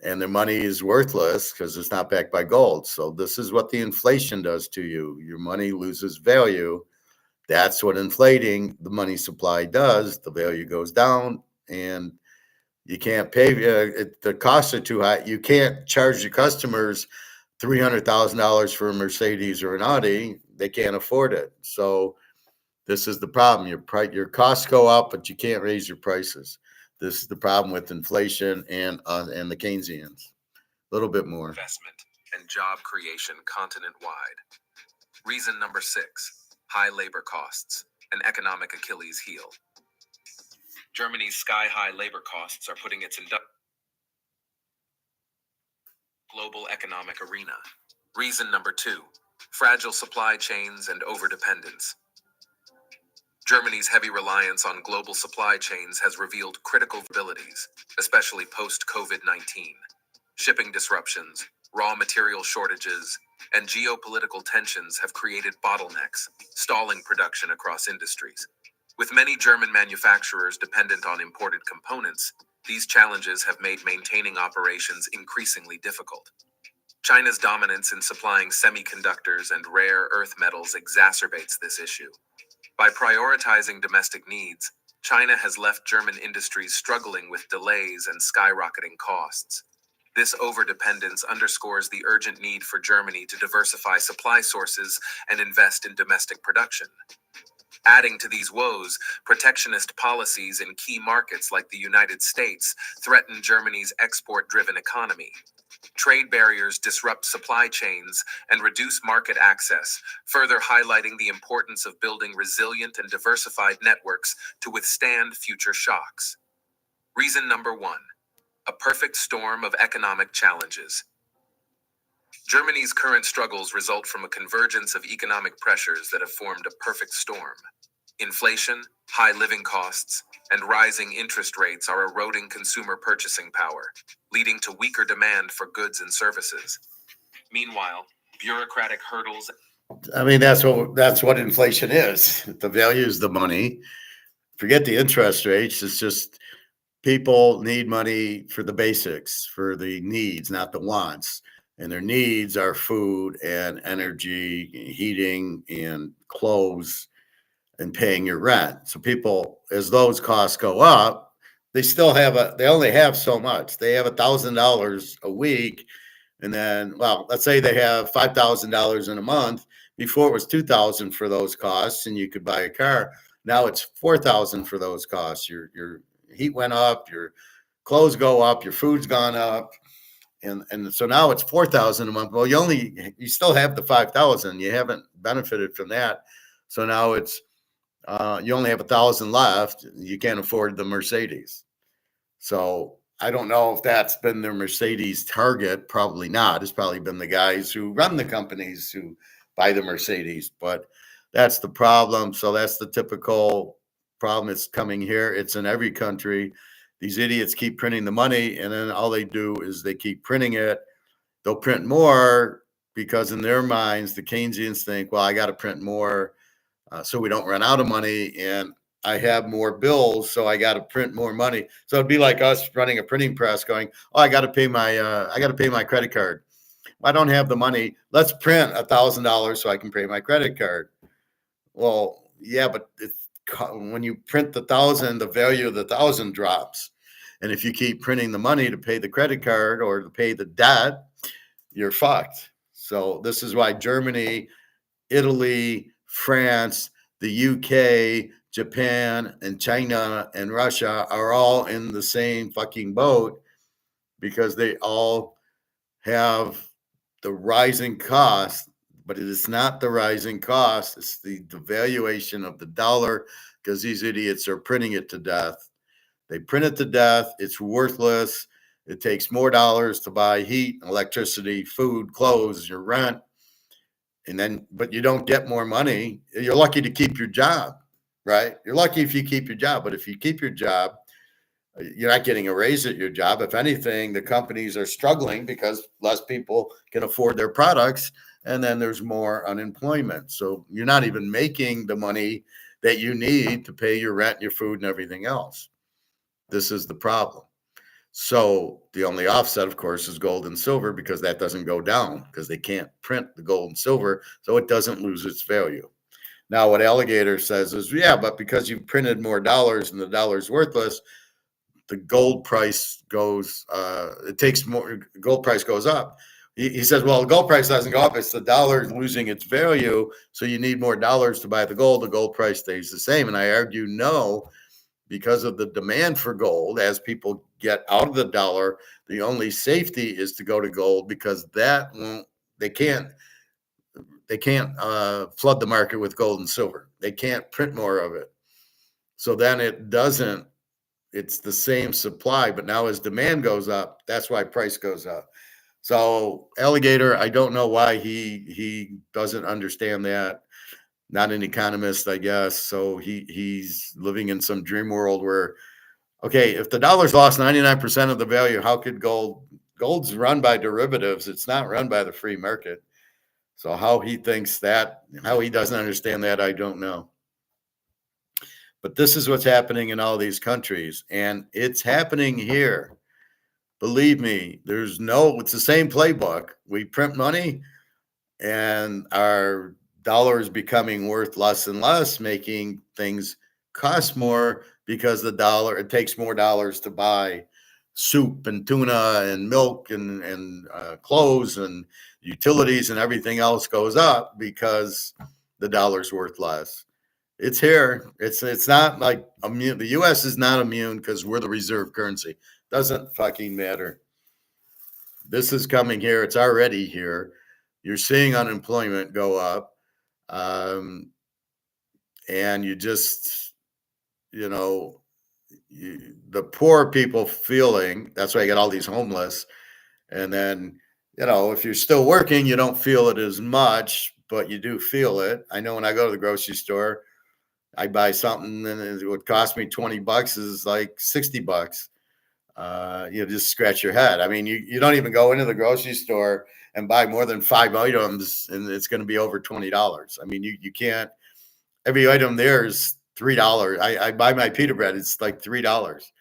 their money is worthless because it's not backed by gold. So this is what the inflation does to you. Your money loses value. That's what inflating the money supply does. The value goes down and you can't pay. The costs are too high. You can't charge your customers $300,000 for a Mercedes or an Audi. They can't afford it. So this is the problem. Your costs go up, but you can't raise your prices. This is the problem with inflation and the Keynesians. A little bit more. Investment and job creation continent-wide. Reason number 6, high labor costs, an economic Achilles heel. Germany's sky-high labor costs are putting its global economic arena. Reason number 2, fragile supply chains and overdependence. Germany's heavy reliance on global supply chains has revealed critical vulnerabilities, especially post-COVID-19. Shipping disruptions, raw material shortages, and geopolitical tensions have created bottlenecks, stalling production across industries. With many German manufacturers dependent on imported components, these challenges have made maintaining operations increasingly difficult. China's dominance in supplying semiconductors and rare earth metals exacerbates this issue. By prioritizing domestic needs, China has left German industries struggling with delays and skyrocketing costs. This overdependence underscores the urgent need for Germany to diversify supply sources and invest in domestic production. Adding to these woes, protectionist policies in key markets like the United States threaten Germany's export-driven economy. Trade barriers disrupt supply chains and reduce market access, further highlighting the importance of building resilient and diversified networks to withstand future shocks. Reason number 1, a perfect storm of economic challenges. Germany's current struggles result from a convergence of economic pressures that have formed a perfect storm. Inflation, high living costs, and rising interest rates are eroding consumer purchasing power, leading to weaker demand for goods and services. Meanwhile, bureaucratic hurdles. That's what inflation is. The value is the money. Forget the interest rates. It's just people need money for the basics, for the needs, not the wants. And their needs are food and energy, heating and clothes, and paying your rent. So people, as those costs go up, they only have so much. They have $1,000 a week. And then, let's say they have $5,000 in a month. Before it was $2,000 for those costs and you could buy a car. Now it's $4,000 for those costs. Your heat went up, your clothes go up, your food's gone up. And so now it's $4,000 a month. Well, you still have the $5,000. You haven't benefited from that. So now it's you only have $1,000 left. You can't afford the Mercedes. So I don't know if that's been their Mercedes target. Probably not. It's probably been the guys who run the companies who buy the Mercedes, but that's the problem. So that's the typical problem. It's coming here. It's in every country. These idiots keep printing the money, and then all they do is they keep printing it. They'll print more because in their minds, the Keynesians think, well, I got to print more so we don't run out of money. And I have more bills, so I got to print more money. So it'd be like us running a printing press going, oh, I got to pay my credit card. Well, I don't have the money. Let's print $1,000 so I can pay my credit card. Well, yeah, but when you print the 1,000, the value of the 1,000 drops. And if you keep printing the money to pay the credit card or to pay the debt, you're fucked. So this is why Germany, Italy, France, the UK, Japan, and China and Russia are all in the same fucking boat because they all have the rising cost, but it is not the rising cost. It's the devaluation of the dollar because these idiots are printing it to death. They print it to death. It's worthless. It takes more dollars to buy heat, electricity, food, clothes, your rent. And then, but you don't get more money. You're lucky to keep your job, right? You're lucky if you keep your job. But if you keep your job, you're not getting a raise at your job. If anything, the companies are struggling because less people can afford their products. And then there's more unemployment. So you're not even making the money that you need to pay your rent, your food, and everything else. This is the problem. So the only offset, of course, is gold and silver because that doesn't go down because they can't print the gold and silver, so it doesn't lose its value. Now, what Alligator says is, yeah, but because you printed more dollars and the dollar's worthless, the gold price goes, it takes more, gold price goes up. He says, well, the gold price doesn't go up. It's the dollar losing its value. So you need more dollars to buy the gold price stays the same. And I argue, no, because of the demand for gold, as people get out of the dollar, the only safety is to go to gold because that won't, they can't flood the market with gold and silver. They can't print more of it. So then it's the same supply, but now as demand goes up, that's why price goes up. So Alligator, I don't know why he doesn't understand that. Not an economist, I guess. So he's living in some dream world where, okay, if the dollar's lost 99% of the value, how could gold's run by derivatives? It's not run by the free market. So how he thinks that, how he doesn't understand that, I don't know. But this is what's happening in all these countries, and it's happening here. Believe me, it's the same playbook. We print money and our dollar is becoming worth less and less, making things cost more because it takes more dollars to buy soup and tuna and milk and clothes and utilities and everything else goes up because the dollar's worth less. It's here. It's not like immune. The U.S. is not immune because we're the reserve currency. Doesn't fucking matter. This is coming here. It's already here. You're seeing unemployment go up. And you just, the poor people feeling, that's why you got all these homeless. And then, if you're still working, you don't feel it as much, but you do feel it. I know when I go to the grocery store, I buy something and it would cost me $20 is like $60. You just scratch your head. I mean, you don't even go into the grocery store and buy more than 5 items and it's going to be over $20. I mean, you can't, every item there is $3. I buy my pita bread. It's like $3.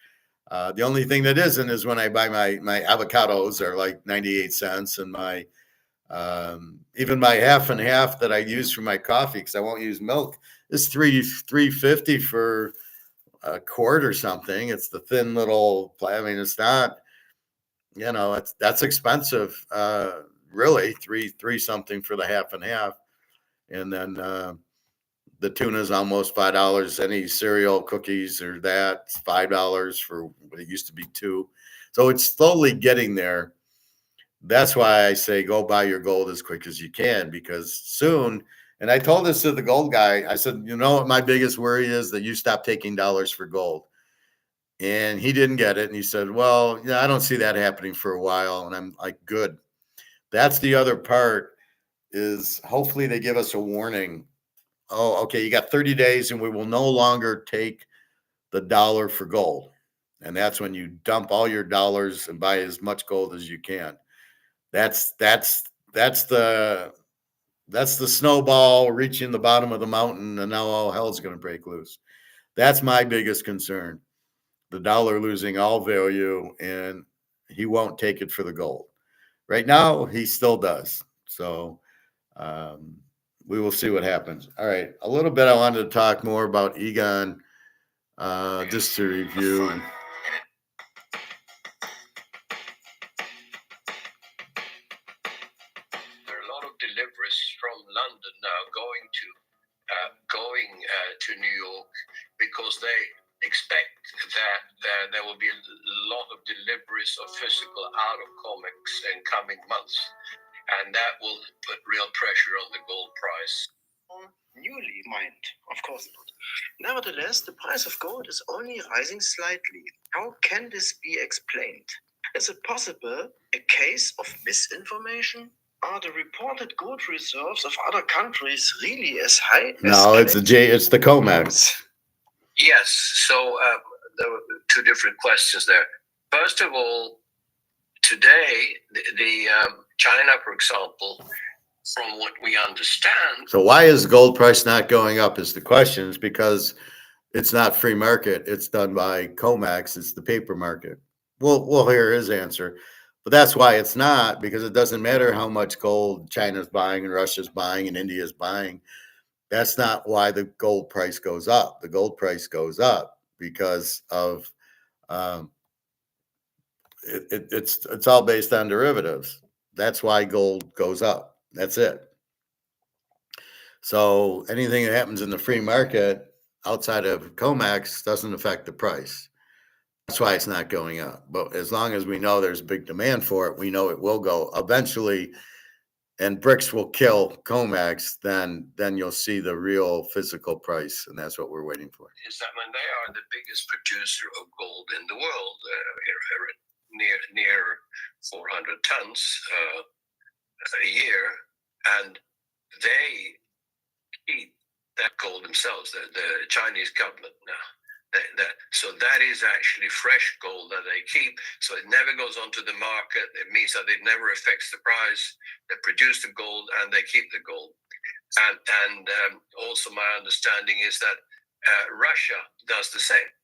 The only thing that isn't is when I buy my avocados are like 98 cents and my, even my half and half that I use for my coffee, cause I won't use milk, is $3.50 for a quart or something. It's the thin little, I mean, it's not, that's expensive. Really three something for the half and half. And then, the tuna is almost $5. Any cereal, cookies or that, it's $5 for what it used to be $2. So it's slowly getting there. That's why I say go buy your gold as quick as you can, because soon, and I told this to the gold guy, I said, what my biggest worry is that you stop taking dollars for gold. And he didn't get it. And he said, well, yeah, I don't see that happening for a while. And I'm like, good. That's the other part is hopefully they give us a warning. Oh, okay, you got 30 days and we will no longer take the dollar for gold. And that's when you dump all your dollars and buy as much gold as you can. That's the snowball reaching the bottom of the mountain, and now all hell's going to break loose. That's my biggest concern. The dollar losing all value, and he won't take it for the gold. Right now, he still does. So um, we will see what happens. All right, a little bit. I wanted to talk more about Egon, just to review. There are a lot of deliveries from London now going to New York because they expect that there will be a lot of deliveries of physical out of comics in coming months, and that will put real pressure on the gold price. Newly mined, of course not. Nevertheless, the price of gold is only rising slightly. How can this be explained? Is it possible a case of misinformation? Are the reported gold reserves of other countries really as high? No, it's the COMEX. Yes. So there were two different questions there. First of all, today the China, for example, from what we understand. So why is gold price not going up? Is the question? Is because it's not free market. It's done by COMEX. It's the paper market. We'll hear his answer. But that's why it's not, because it doesn't matter how much gold China's buying and Russia's buying and India's buying. That's not why the gold price goes up. The gold price goes up because of it's all based on derivatives. That's why gold goes up. That's it. So anything that happens in the free market outside of COMEX doesn't affect the price. That's why it's not going up. But as long as we know there's big demand for it, we know it will go eventually, and BRICS will kill COMEX, then you'll see the real physical price, and that's what we're waiting for. Is that when they are the biggest producer of gold in the world, near 400 tons a year, and they keep that gold themselves, the Chinese government now. So that is actually fresh gold that they keep. So it never goes onto the market. It means that it never affects the price. They produce the gold and they keep the gold. And also my understanding is that Russia does the same.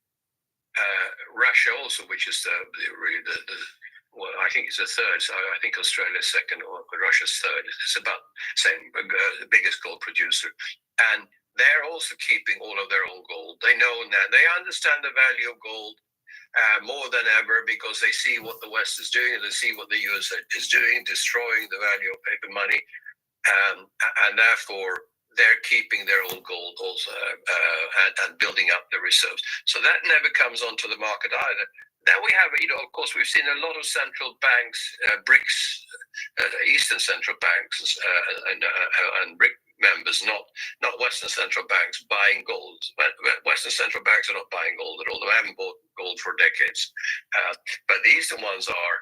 Russia also, which is well, I think it's the third. So I think Australia's second, or Russia's third. It's about the same, the biggest gold producer. And they're also keeping all of their own gold. They know that. They understand the value of gold more than ever because they see what the West is doing and they see what the US is doing, destroying the value of paper money. And therefore, they're keeping their own gold also and building up the reserves. So that never comes onto the market either. Then we have, of course, we've seen a lot of central banks, BRICS, Eastern central banks, and BRIC members, not Western central banks, buying gold. Western central banks are not buying gold at all. They haven't bought gold for decades. But the Eastern ones are.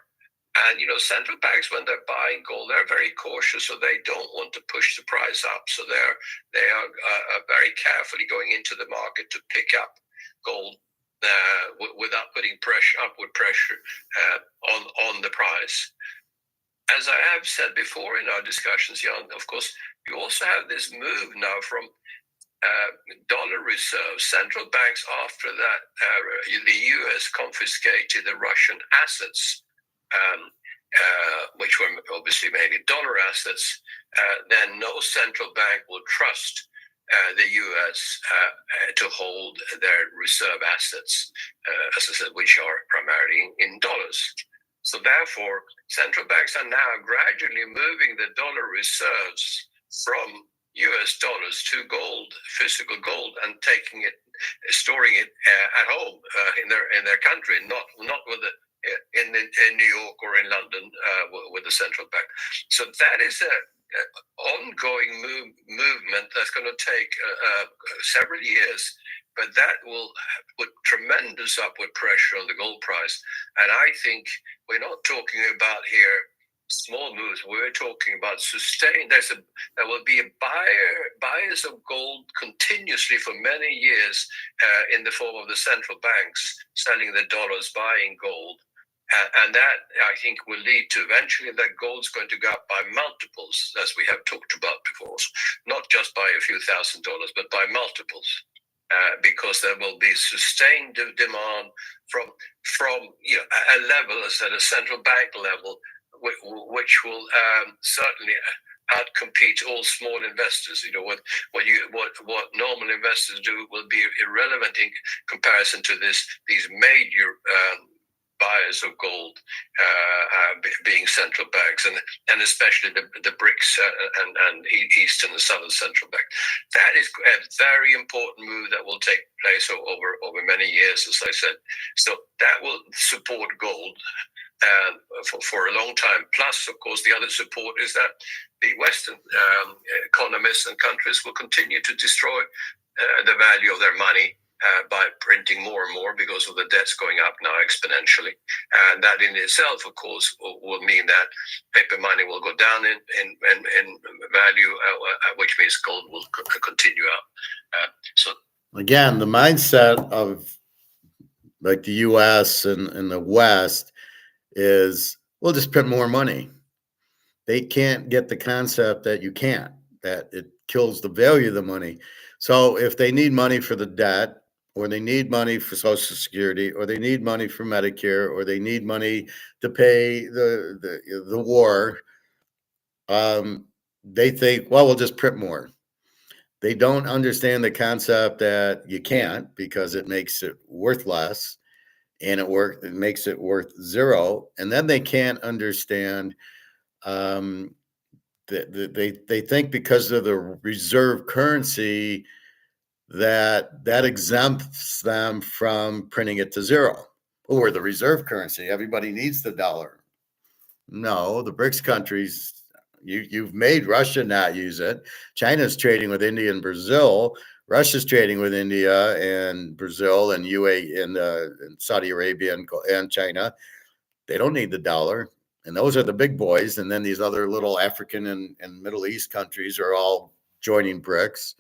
And, central banks, when they're buying gold, they're very cautious, so they don't want to push the price up. So they are very carefully going into the market to pick up gold without putting upward pressure on the price. As I have said before in our discussions, Jan, of course, you also have this move now from dollar reserves. Central banks, after that, the US confiscated the Russian assets, which were obviously mainly dollar assets, then no central bank will trust the US to hold their reserve assets, as I said, which are primarily in dollars. So therefore, central banks are now gradually moving the dollar reserves from US dollars to gold, physical gold, and storing it at home in their country, not with the in New York or in London with the central bank. So that is an ongoing movement that's going to take several years but that will put tremendous upward pressure on the gold price. And I think we're not talking about here small moves. We're talking about sustained. There will be buyers of gold continuously for many years in the form of the central banks selling the dollars, buying gold. And that, I think, will lead to eventually that gold's going to go up by multiples, as we have talked about before, not just by a few $1,000s, but by multiples. Because there will be sustained demand from a level, as at a central bank level, which will certainly outcompete all small investors. What normal investors do will be irrelevant in comparison to these major buyers of gold being central banks, and especially the BRICS and Eastern and Southern central bank. That is a very important move that will take place over many years, as I said. So that will support gold for a long time. Plus, of course, the other support is that the Western economists and countries will continue to destroy the value of their money by printing more and more because of the debts going up now exponentially. And that in itself, of course, will mean that paper money will go down in value, which means gold will continue up. So again, the mindset of like the U.S. and the West is we'll just print more money. They can't get the concept that you can't, that it kills the value of the money. So if they need money for the debt, or they need money for Social Security, or they need money for Medicare, or they need money to pay the war, they think, well, we'll just print more. They don't understand the concept that you can't, because it makes it worth less, and it makes it worth zero. And then they can't understand that they think because of the reserve currency that exempts them from printing it to zero. Or the reserve currency, everybody needs the dollar. No, the BRICS countries, you've made Russia not use it. China's trading with India and Brazil. Russia's trading with India and Brazil and UAE and Saudi Arabia and China. They don't need the dollar. And those are the big boys. And then these other little African and Middle East countries are all joining BRICS.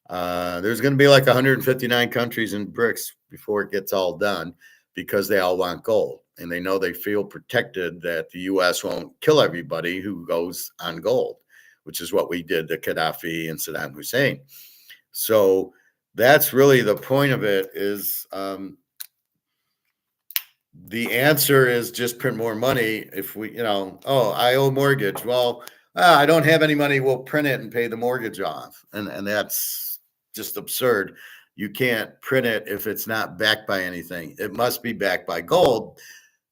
There's going to be like 159 countries in BRICS before it gets all done, because they all want gold. And they know they feel protected that the U.S. won't kill everybody who goes on gold, which is what we did to Gaddafi and Saddam Hussein. So that's really the point of it is the answer is just print more money. If we, I owe mortgage. Well, I don't have any money. We'll print it and pay the mortgage off. And that's just absurd. You can't print it if it's not backed by anything. It must be backed by gold.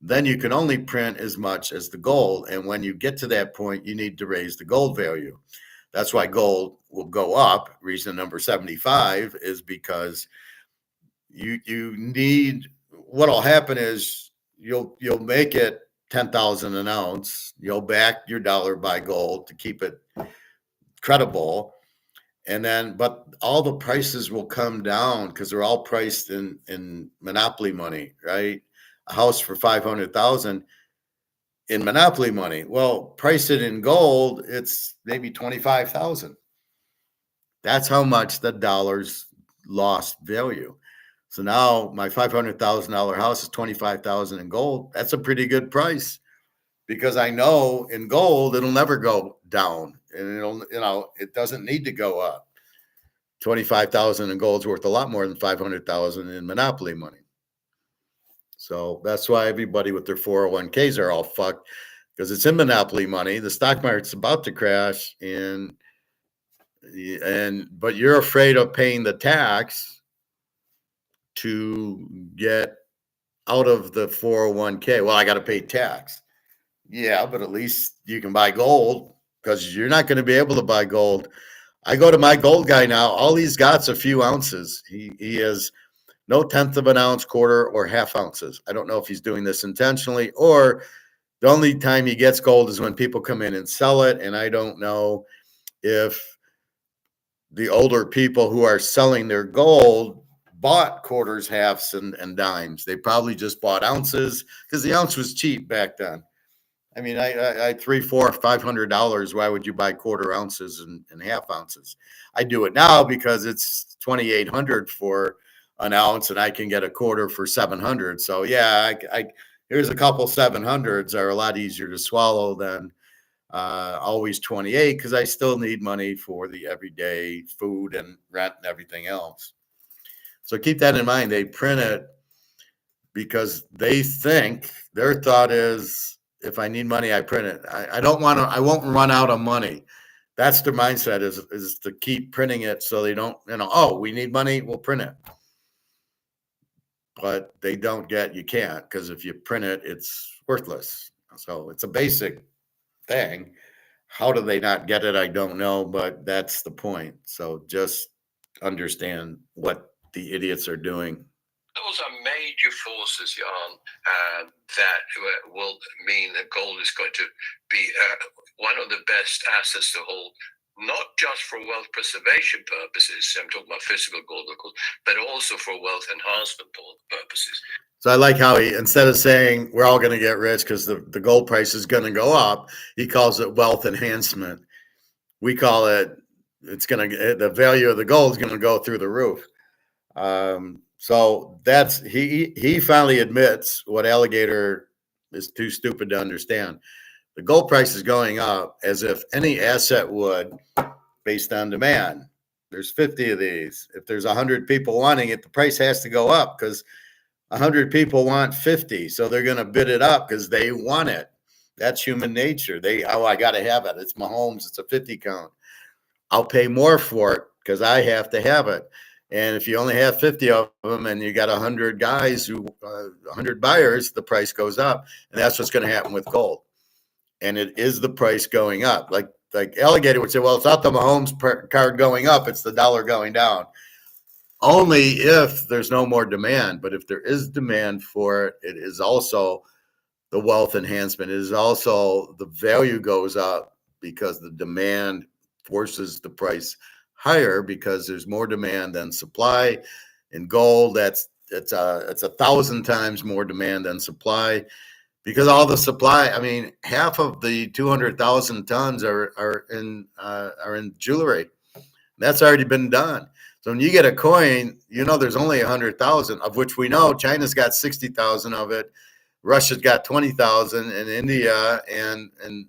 Then you can only print as much as the gold. And when you get to that point, you need to raise the gold value. That's why gold will go up. Reason number 75 is because you need, what'll happen is you'll make it 10,000 an ounce. You'll back your dollar by gold to keep it credible. And then, but all the prices will come down because they're all priced in monopoly money, right? A house for 500,000 in monopoly money. Well, price it in gold, it's maybe 25,000. That's how much the dollar's lost value. So now my $500,000 house is 25,000 in gold. That's a pretty good price, because I know in gold it'll never go down, and it doesn't need to go up. 25,000 in gold's worth a lot more than 500,000 in monopoly money. So that's why everybody with their 401ks are all fucked, because it's in monopoly money. The stock market's about to crash, but you're afraid of paying the tax to get out of the 401k. Well, I got to pay tax. Yeah, but at least you can buy gold, because you're not going to be able to buy gold. I go to my gold guy now. All he's got's a few ounces. He has no 1/10 of an ounce, quarter, or half ounces. I don't know if he's doing this intentionally, or the only time he gets gold is when people come in and sell it. And I don't know if the older people who are selling their gold bought quarters, halves, and dimes. They probably just bought ounces because the ounce was cheap back then. I mean, I $300, $400, $500. Why would you buy quarter ounces and half ounces? I do it now because it's 2,800 for an ounce, and I can get a quarter for 700. So yeah, here's a couple 700s are a lot easier to swallow than always 28 because I still need money for the everyday food and rent and everything else. So keep that in mind. They print it because they think their thought is, if I need money, I print it. I won't run out of money. That's their mindset is to keep printing it so they don't, oh, we need money, we'll print it. But they don't get, you can't, because if you print it, it's worthless. So it's a basic thing. How do they not get it? I don't know, but that's the point. So just understand what the idiots are doing. Those are major forces, Jan, that will mean that gold is going to be one of the best assets to hold, not just for wealth preservation purposes. I'm talking about physical gold, of course, but also for wealth enhancement purposes. So I like how he, instead of saying we're all going to get rich because the gold price is going to go up, he calls it wealth enhancement. We call it, the value of the gold is going to go through the roof. So that's, he finally admits what Alligator is too stupid to understand. The gold price is going up as if any asset would, based on demand. There's 50 of these. If there's 100 people wanting it, the price has to go up because 100 people want 50. So they're going to bid it up because they want it. That's human nature. I got to have it. It's Mahomes. It's a 50 count. I'll pay more for it because I have to have it. And if you only have 50 of them and you got 100 guys 100 buyers, the price goes up. And that's what's going to happen with gold. And it is the price going up. Like Alligator would say, well, it's not the Mahomes card going up, it's the dollar going down. Only if there's no more demand. But if there is demand for it, it is also the wealth enhancement. It is also the value goes up because the demand forces the price higher because there's more demand than supply. In gold, it's 1,000 times more demand than supply. Because all the supply, I mean, half of the 200,000 tons are in jewelry. That's already been done. So when you get a coin, there's only 100,000, of which we know China's got 60,000 of it, Russia's got 20,000, and India and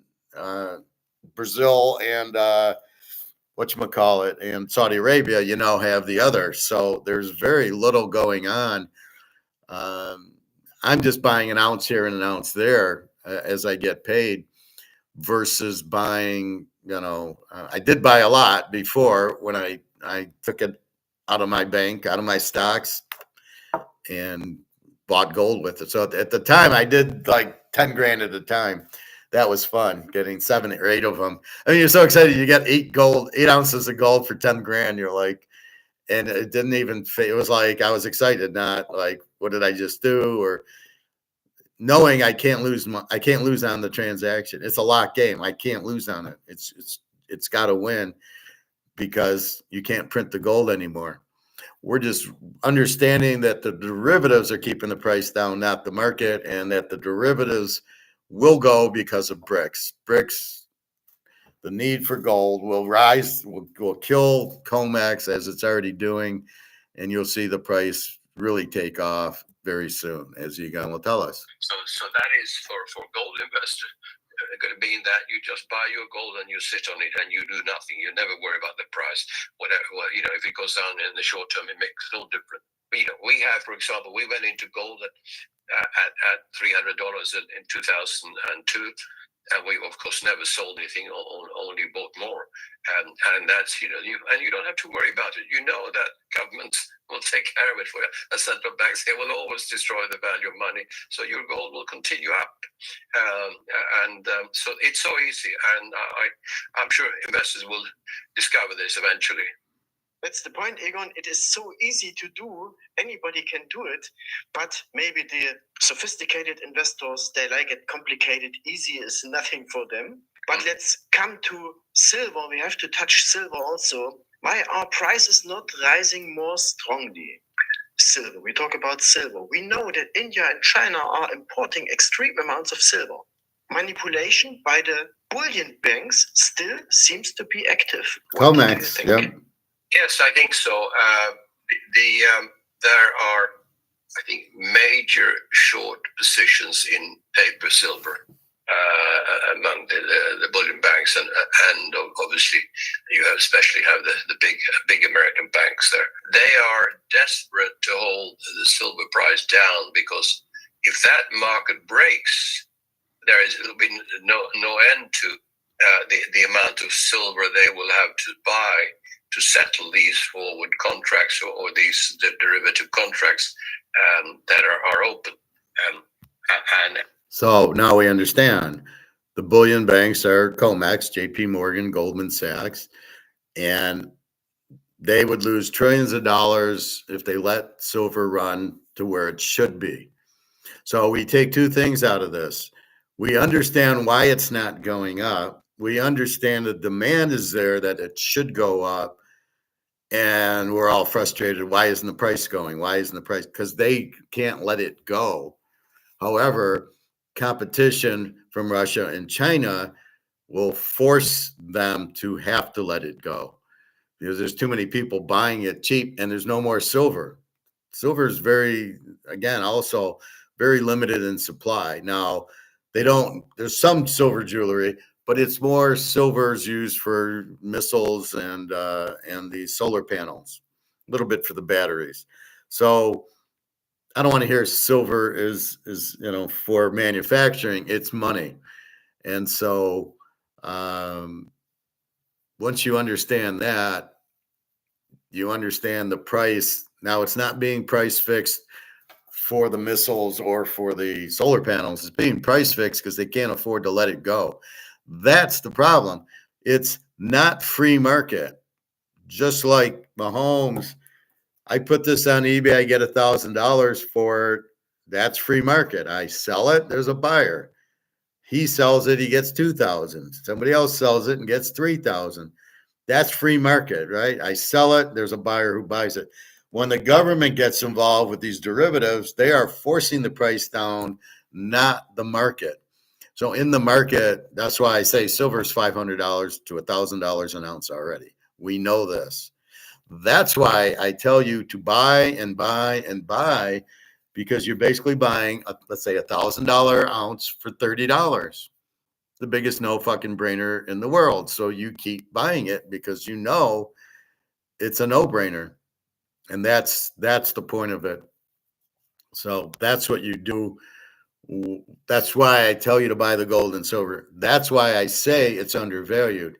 Brazil and whatchamacallit, and Saudi Arabia, have the other. So there's very little going on. I'm just buying an ounce here and an ounce there as I get paid versus buying, I did buy a lot before when I took it out of my bank, out of my stocks, and bought gold with it. So at the time I did like 10 grand at a time. That was fun, getting 7 or 8 of them. I mean, you're so excited. You get 8 ounces of gold for 10 grand. You're like, and it didn't even fit. It was like, I was excited, not like, what did I just do? Or knowing I can't lose on the transaction. It's a lock game. I can't lose on it. It's got to win because you can't print the gold anymore. We're just understanding that the derivatives are keeping the price down, not the market, and that the derivatives will go because of BRICS. BRICS, the need for gold will rise, will kill COMEX as it's already doing, and you'll see the price really take off very soon, as Egon will tell us. So that is for gold investors going to mean that you just buy your gold and you sit on it and you do nothing. You never worry about the price. Whatever, if it goes down in the short term, it makes no difference. We have, for example, we went into gold at $300 in 2002. And we, of course, never sold anything, only bought more. And that's, you don't have to worry about it. You know that governments will take care of it for you. The central banks, they will always destroy the value of money. So your gold will continue up. So it's so easy. And I'm sure investors will discover this eventually. That's the point, Egon. It is so easy to do. Anybody can do it. But maybe the sophisticated investors, they like it complicated. Easy is nothing for them. But let's come to silver. We have to touch silver also. Why our price is not rising more strongly? silver. We talk about silver. We know that India and China are importing extreme amounts of silver. Manipulation by the bullion banks still seems to be active. What do you COMEX, think? yep. Yes, I think so. There are, I think, major short positions in paper silver among the bullion banks, and obviously you have especially have the big American banks there. They are desperate to hold the silver price down, because if that market breaks, there'll be no end to the amount of silver they will have to buy to settle these forward contracts or these derivative contracts that are open. And So now we understand the bullion banks are COMEX, JP Morgan, Goldman Sachs, and they would lose trillions of dollars if they let silver run to where it should be. So we take two things out of this. We understand why it's not going up. We understand the demand is there, that it should go up. And we're all frustrated. Why isn't the price going? Why isn't the price? Because they can't let it go. However, competition from Russia and China will force them to have to let it go, because there's too many people buying it cheap, and there's no more silver. Silver is also very limited in supply. Now, there's some silver jewelry, but it's more silvers used for missiles and the solar panels, a little bit for the batteries. So I don't want to hear silver is for manufacturing. It's money. And so once you understand that, you understand the price. Now it's not being price fixed for the missiles or for the solar panels. It's being price fixed because they can't afford to let it go. That's the problem. It's not free market. Just like Mahomes, I put this on eBay, I get $1,000 for it. That's free market. I sell it, there's a buyer. He sells it, he gets 2,000. Somebody else sells it and gets 3,000. That's free market, right? I sell it, there's a buyer who buys it. When the government gets involved with these derivatives, they are forcing the price down, not the market. So in the market, that's why I say silver is $500 to $1,000 an ounce already. We know this. That's why I tell you to buy and buy and buy, because you're basically buying, let's say, $1,000 ounce for $30. The biggest no fucking brainer in the world. So you keep buying it because you know it's a no brainer. And that's the point of it. So that's what you do. That's why I tell you to buy the gold and silver. That's why I say it's undervalued,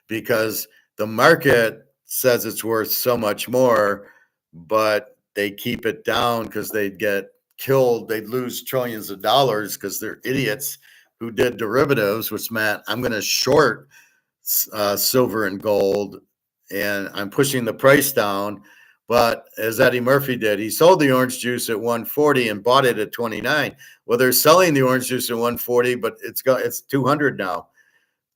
because the market says it's worth so much more, but they keep it down because they'd get killed. They'd lose trillions of dollars because they're idiots who did derivatives, which meant I'm going to short silver and gold, and I'm pushing the price down. But as Eddie Murphy did, he sold the orange juice at 140 and bought it at 29. Well, they're selling the orange juice at 140, but it's 200 now.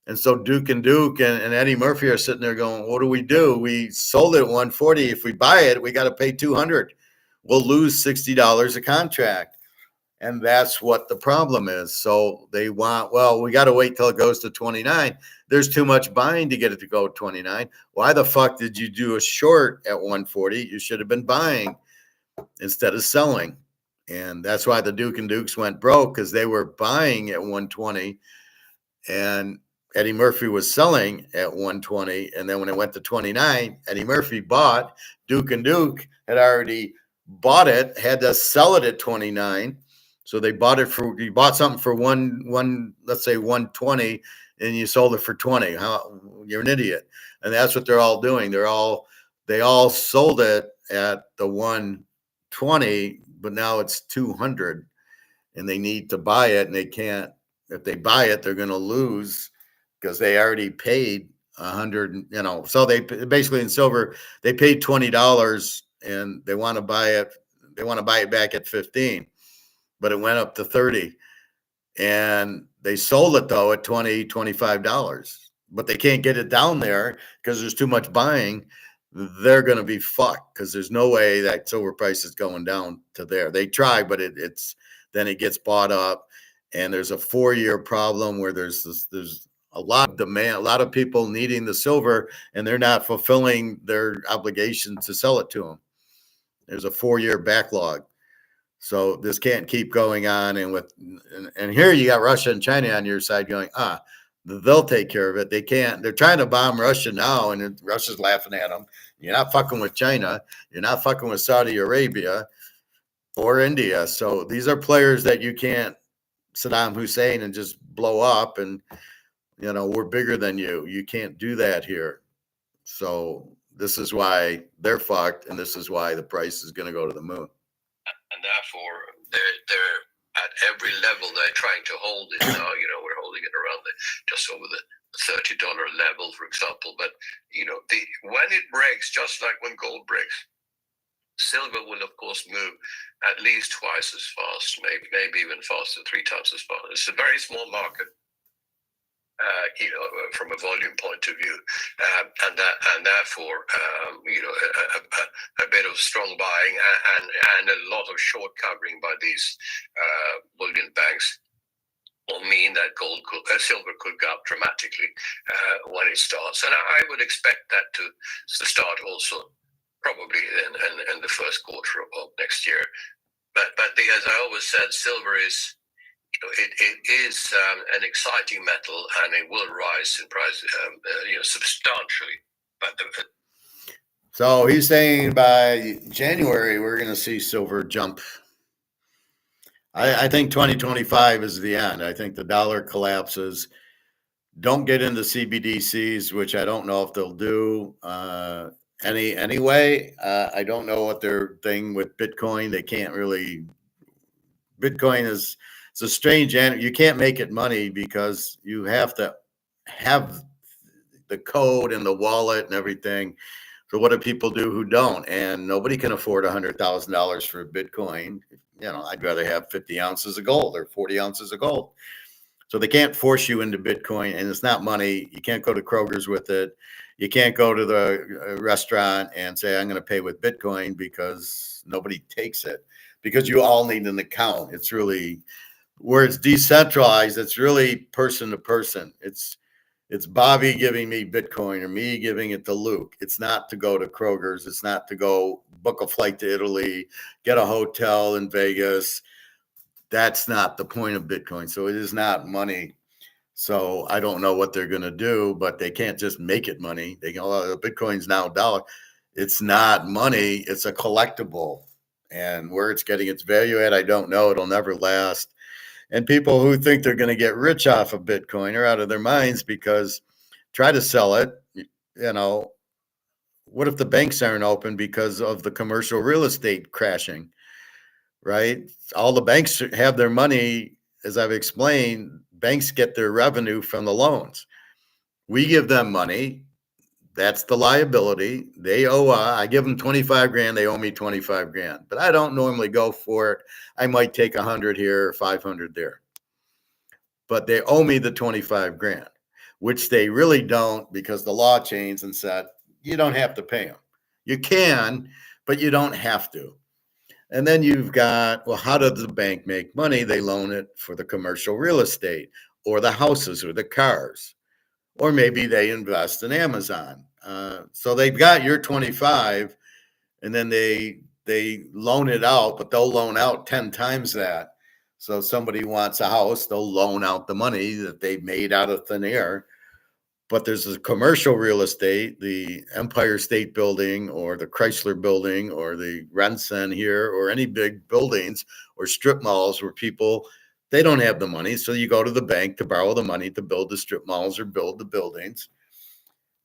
And so Duke and Eddie Murphy are sitting there going, what do? We sold it at 140. If we buy it, we got to pay 200. We'll lose $60 a contract. And that's what the problem is. So they want, we got to wait till it goes to 29. There's too much buying to get it to go 29. Why the fuck did you do a short at 140? You should have been buying instead of selling. And that's why the Duke and Dukes went broke, because they were buying at 120 and Eddie Murphy was selling at 120. And then when it went to 29, Eddie Murphy bought. Duke and Duke had already bought it, had to sell it at 29. So you bought something for let's say 120, and you sold it for 20. You're an idiot. And that's what they're all doing. They all sold it at the 120, but now it's 200, and they need to buy it, and they can't. If they buy it, they're going to lose because they already paid 100. So they basically, in silver, they paid $20, and they want to buy it. They want to buy it back at 15. But it went up to 30, and they sold it though at $20, $25, but they can't get it down there because there's too much buying. they're going to be fucked because there's no way that silver price is going down to there. They try, but it's then it gets bought up, and there's a 4-year problem where there's a lot of demand, a lot of people needing the silver, and they're not fulfilling their obligation to sell it to them. There's a 4-year backlog. So this can't keep going on. And here you got Russia and China on your side going, they'll take care of it. They can't. They're trying to bomb Russia now, and Russia's laughing at them. You're not fucking with China. You're not fucking with Saudi Arabia or India. So these are players that you can't Saddam Hussein and just blow up and, we're bigger than you. You can't do that here. So this is why they're fucked, and this is why the price is going to go to the moon. And therefore, they're at every level they're trying to hold it now. We're holding it around just over the $30 level, for example. But when it breaks, just like when gold breaks, silver will of course move at least twice as fast, maybe even faster, 3 times as fast. It's a very small market. From a volume point of view, and therefore, a bit of strong buying and a lot of short covering by these bullion banks will mean that silver could go up dramatically when it starts, and I would expect that to start also probably in the first quarter of next year. But as I always said, silver is. It is an exciting metal, and it will rise in price, substantially. So he's saying by January we're going to see silver jump. I think 2025 is the end. I think the dollar collapses. Don't get into CBDCs, which I don't know if they'll do anyway. I don't know what their thing with Bitcoin. They can't really. Bitcoin is. It's a strange animal. You can't make it money because you have to have the code and the wallet and everything. So what do people do who don't? And nobody can afford $100,000 for Bitcoin. I'd rather have 50 ounces of gold or 40 ounces of gold. So they can't force you into Bitcoin, and it's not money. You can't go to Kroger's with it. You can't go to the restaurant and say, I'm going to pay with Bitcoin, because nobody takes it, because you all need an account. It's really... where it's decentralized, it's really person to person. It's Bobby giving me Bitcoin or me giving it to Luke. It's not to go to Kroger's. It's not to go book a flight to Italy, get a hotel in Vegas. That's not the point of Bitcoin. So it is not money. So I don't know what they're going to do, but they can't just make it money. They go, oh, Bitcoin's now $1. It's not money. It's a collectible. And where it's getting its value at, I don't know. It'll never last. And people who think they're going to get rich off of Bitcoin are out of their minds, because try to sell it. What if the banks aren't open because of the commercial real estate crashing, right? All the banks have their money, as I've explained, banks get their revenue from the loans. We give them money. That's the liability. They owe, I give them 25 grand. They owe me 25 grand, but I don't normally go for it. I might take 100 here or 500 there, but they owe me the 25 grand, which they really don't, because the law changed and said, you don't have to pay them. You can, but you don't have to. And then you've got, well, how does the bank make money? They loan it for the commercial real estate or the houses or the cars. Or maybe they invest in Amazon. So they've got your 25, and then they loan it out, but they'll loan out 10 times that. So somebody wants a house, they'll loan out the money that they made out of thin air. But there's a commercial real estate, the Empire State Building or the Chrysler Building or the Rensen here, or any big buildings or strip malls where people, they don't have the money. So you go to the bank to borrow the money to build the strip malls or build the buildings.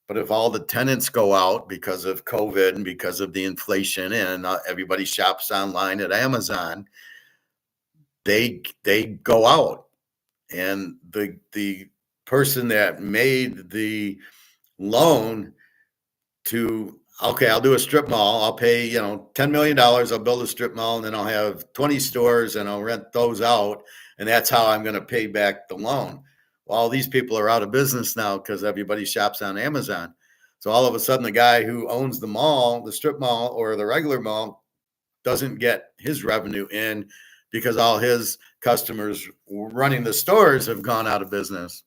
But if all the tenants go out because of COVID and because of the inflation, and everybody shops online at Amazon, they go out. And the person that made the loan to, okay, I'll do a strip mall. I'll pay, $10 million. I'll build a strip mall, and then I'll have 20 stores and I'll rent those out. And that's how I'm going to pay back the loan. Well, these people are out of business now because everybody shops on Amazon. So all of a sudden, the guy who owns the mall, the strip mall or the regular mall, doesn't get his revenue in because all his customers running the stores have gone out of business.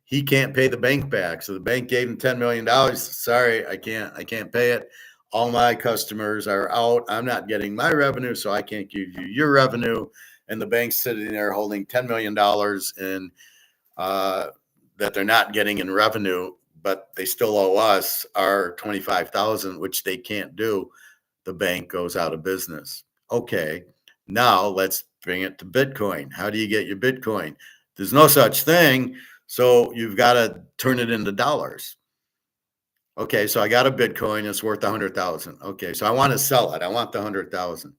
He can't pay the bank back. So the bank gave him $10 million. Sorry, I can't pay it. All my customers are out. I'm not getting my revenue, so I can't give you your revenue. And the bank's sitting there holding $10 million in that they're not getting in revenue, but they still owe us our $25,000, which they can't do. The bank goes out of business. Okay, now let's bring it to Bitcoin. How do you get your Bitcoin? There's no such thing. So you've got to turn it into dollars. Okay, so I got a Bitcoin. It's worth 100,000. Okay, so I want to sell it. I want the 100,000.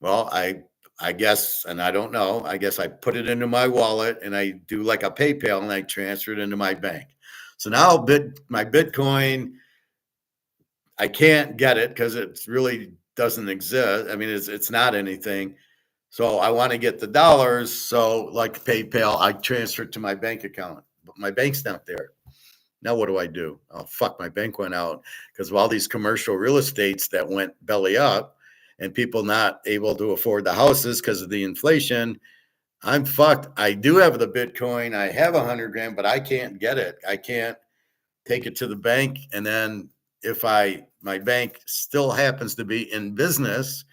Well, I guess, and I don't know, I guess I put it into my wallet and I do like a PayPal and I transfer it into my bank. So now my Bitcoin, I can't get it because it really doesn't exist. I mean, it's not anything. So I want to get the dollars. So like PayPal, I transfer it to my bank account, but my bank's not there. Now what do? Oh, fuck, my bank went out because of all these commercial real estates that went belly up and people not able to afford the houses because of the inflation. I'm fucked. I do have the Bitcoin. I have 100 grand, but I can't get it. I can't take it to the bank. And then if my bank still happens to be in business,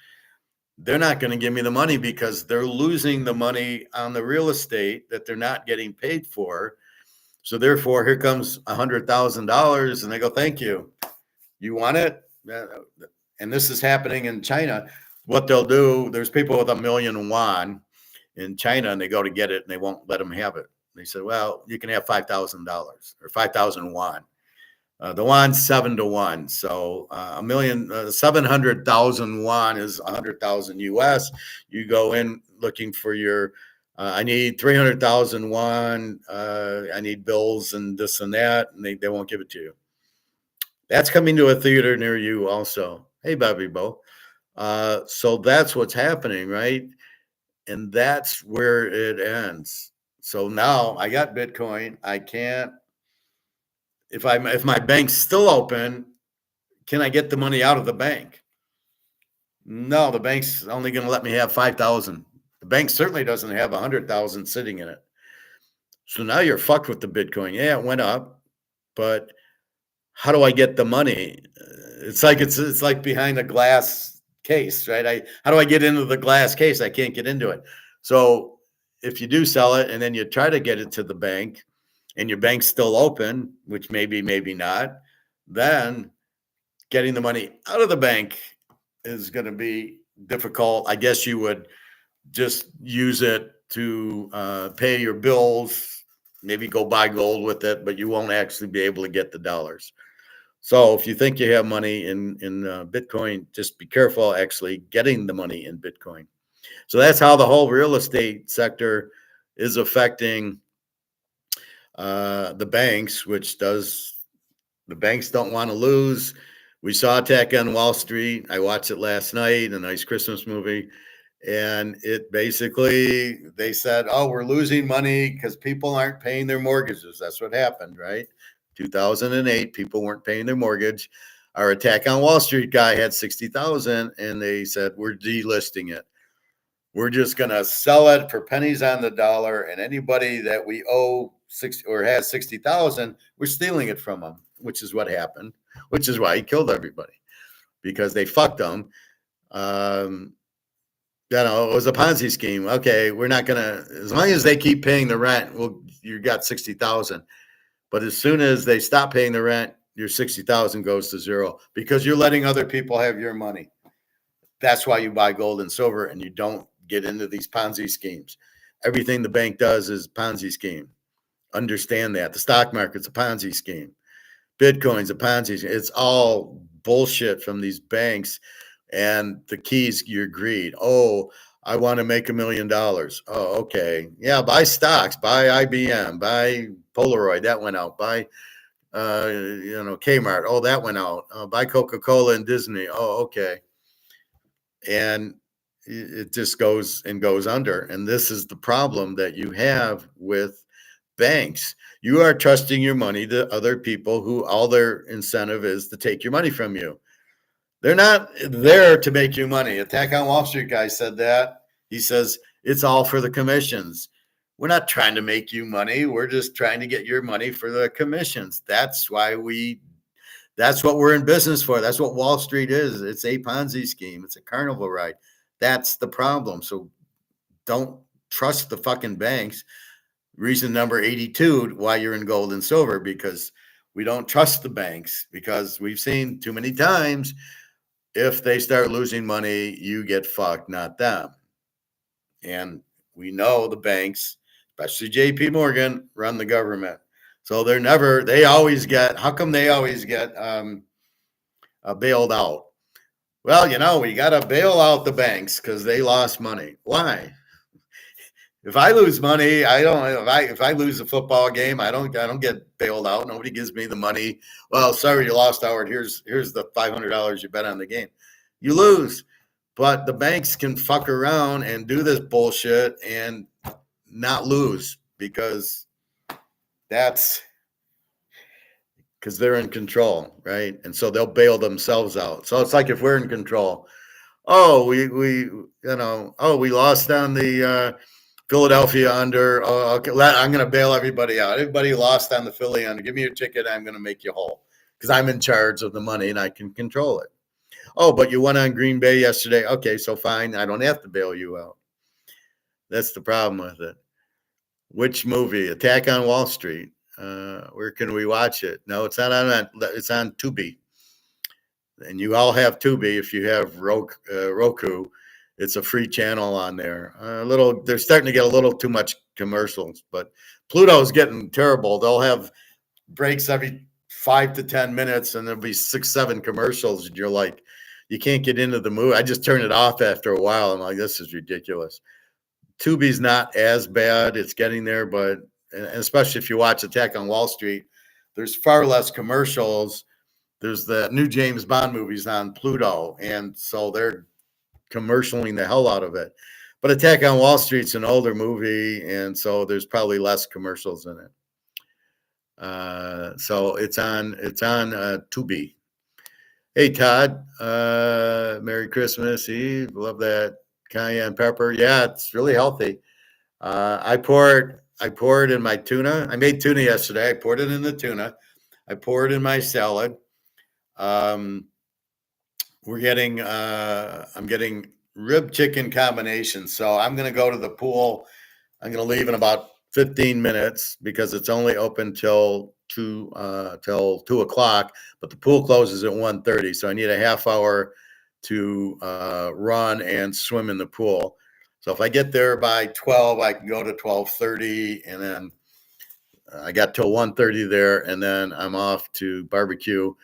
they're not going to give me the money because they're losing the money on the real estate that they're not getting paid for. So therefore, here comes $100,000, and they go, "Thank you. You want it?" And this is happening in China. What they'll do, there's people with 1,000,000 yuan in China, and they go to get it, and they won't let them have it. They said, "Well, you can have $5,000 or 5,000 yuan." The yuan's 7 to 1, so 700,000 yuan is 100,000 US. You go in looking for your. I need 300,000 yuan. I need bills and this and that, and they won't give it to you. That's coming to a theater near you also. Hey, Bobby Bo. So that's what's happening, right? And that's where it ends. So now I got Bitcoin. I can't. If my bank's still open, can I get the money out of the bank? No, the bank's only going to let me have 5,000. The bank certainly doesn't have 100,000 sitting in it. So now you're fucked with the Bitcoin. Yeah, it went up, but how do I get the money? It's like behind a glass case, right? How do I get into the glass case? I can't get into it. So if you do sell it and then you try to get it to the bank and your bank's still open, which maybe not, then getting the money out of the bank is going to be difficult. I guess you would just use it to pay your bills, maybe go buy gold with it, but you won't actually be able to get the dollars. So if you think you have money in Bitcoin, just be careful actually getting the money in Bitcoin. So that's how the whole real estate sector is affecting the banks, the banks don't want to lose. We saw Attack on Wall Street. I watched it last night, a nice Christmas movie. And it basically, they said, oh, we're losing money because people aren't paying their mortgages. That's what happened, right? 2008, people weren't paying their mortgage. Our Attack on Wall Street guy had 60,000 and they said, we're delisting it. We're just going to sell it for pennies on the dollar. And anybody that we owe 60 or has 60,000, we're stealing it from them, which is what happened, which is why he killed everybody because they fucked them. It was a Ponzi scheme. Okay, we're not going to, as long as they keep paying the rent, well, you got 60,000. But as soon as they stop paying the rent, your 60,000 goes to zero because you're letting other people have your money. That's why you buy gold and silver and you don't get into these Ponzi schemes. Everything the bank does is Ponzi scheme. Understand that. The stock market's a Ponzi scheme. Bitcoin's a Ponzi scheme. It's all bullshit from these banks. And the key's your greed. Oh, I want to make $1 million. Oh, okay. Yeah, buy stocks, buy IBM, buy Polaroid. That went out. Buy, Kmart. Oh, that went out. Buy Coca-Cola and Disney. Oh, okay. And it just goes under. And this is the problem that you have with banks. You are trusting your money to other people who all their incentive is to take your money from you. They're not there to make you money. Attack on Wall Street guy said that. He says it's all for the commissions. We're not trying to make you money. We're just trying to get your money for the commissions. That's what we're in business for. That's what Wall Street is. It's a Ponzi scheme. It's a carnival ride. That's the problem. So don't trust the fucking banks. Reason number 82 why you're in gold and silver, because we don't trust the banks, because we've seen too many times if they start losing money, you get fucked, not them. And we know the banks, especially JP Morgan, run the government. So they always get, how come they always get bailed out? Well, we got to bail out the banks because they lost money. Why? If I lose money, if I lose a football game, I don't get bailed out. Nobody gives me the money. Well, sorry, you lost, Howard. Here's the $500 you bet on the game. You lose. But the banks can fuck around and do this bullshit and not lose because they're in control, right? And so they'll bail themselves out. So it's like if we're in control, we lost on the Philadelphia under. Okay, I'm going to bail everybody out. Everybody lost on the Philly under. Give me your ticket. I'm going to make you whole because I'm in charge of the money and I can control it. Oh, but you won on Green Bay yesterday. Okay, so fine. I don't have to bail you out. That's the problem with it. Which movie? Attack on Wall Street. Where can we watch it? No, it's not on. It's on Tubi. And you all have Tubi if you have Roku. It's a free channel on there. They're starting to get a little too much commercials, but Pluto's getting terrible. They'll have breaks every 5 to 10 minutes, and there'll be 6, 7 commercials, and you're like, you can't get into the movie. I just turned it off after a while. I'm like, this is ridiculous. Tubi's not as bad. It's getting there, but and especially if you watch Attack on Wall Street, there's far less commercials. There's the new James Bond movies on Pluto, and so they're commercialing the hell out of it. But Attack on Wall Street's an older movie, and so there's probably less commercials in it. So it's on Tubi. Hey Todd, Merry Christmas Eve. Love that cayenne pepper. Yeah, it's really healthy. I pour it in my tuna. I made tuna yesterday. I poured it in the tuna. I pour it in my salad. I'm getting rib chicken combination. So I'm going to go to the pool. I'm going to leave in about 15 minutes because it's only open till 2 o'clock, but the pool closes at 1:30. So I need a half hour to run and swim in the pool. So if I get there by 12, I can go to 12:30, and then I got till 1:30 there, and then I'm off to barbecue,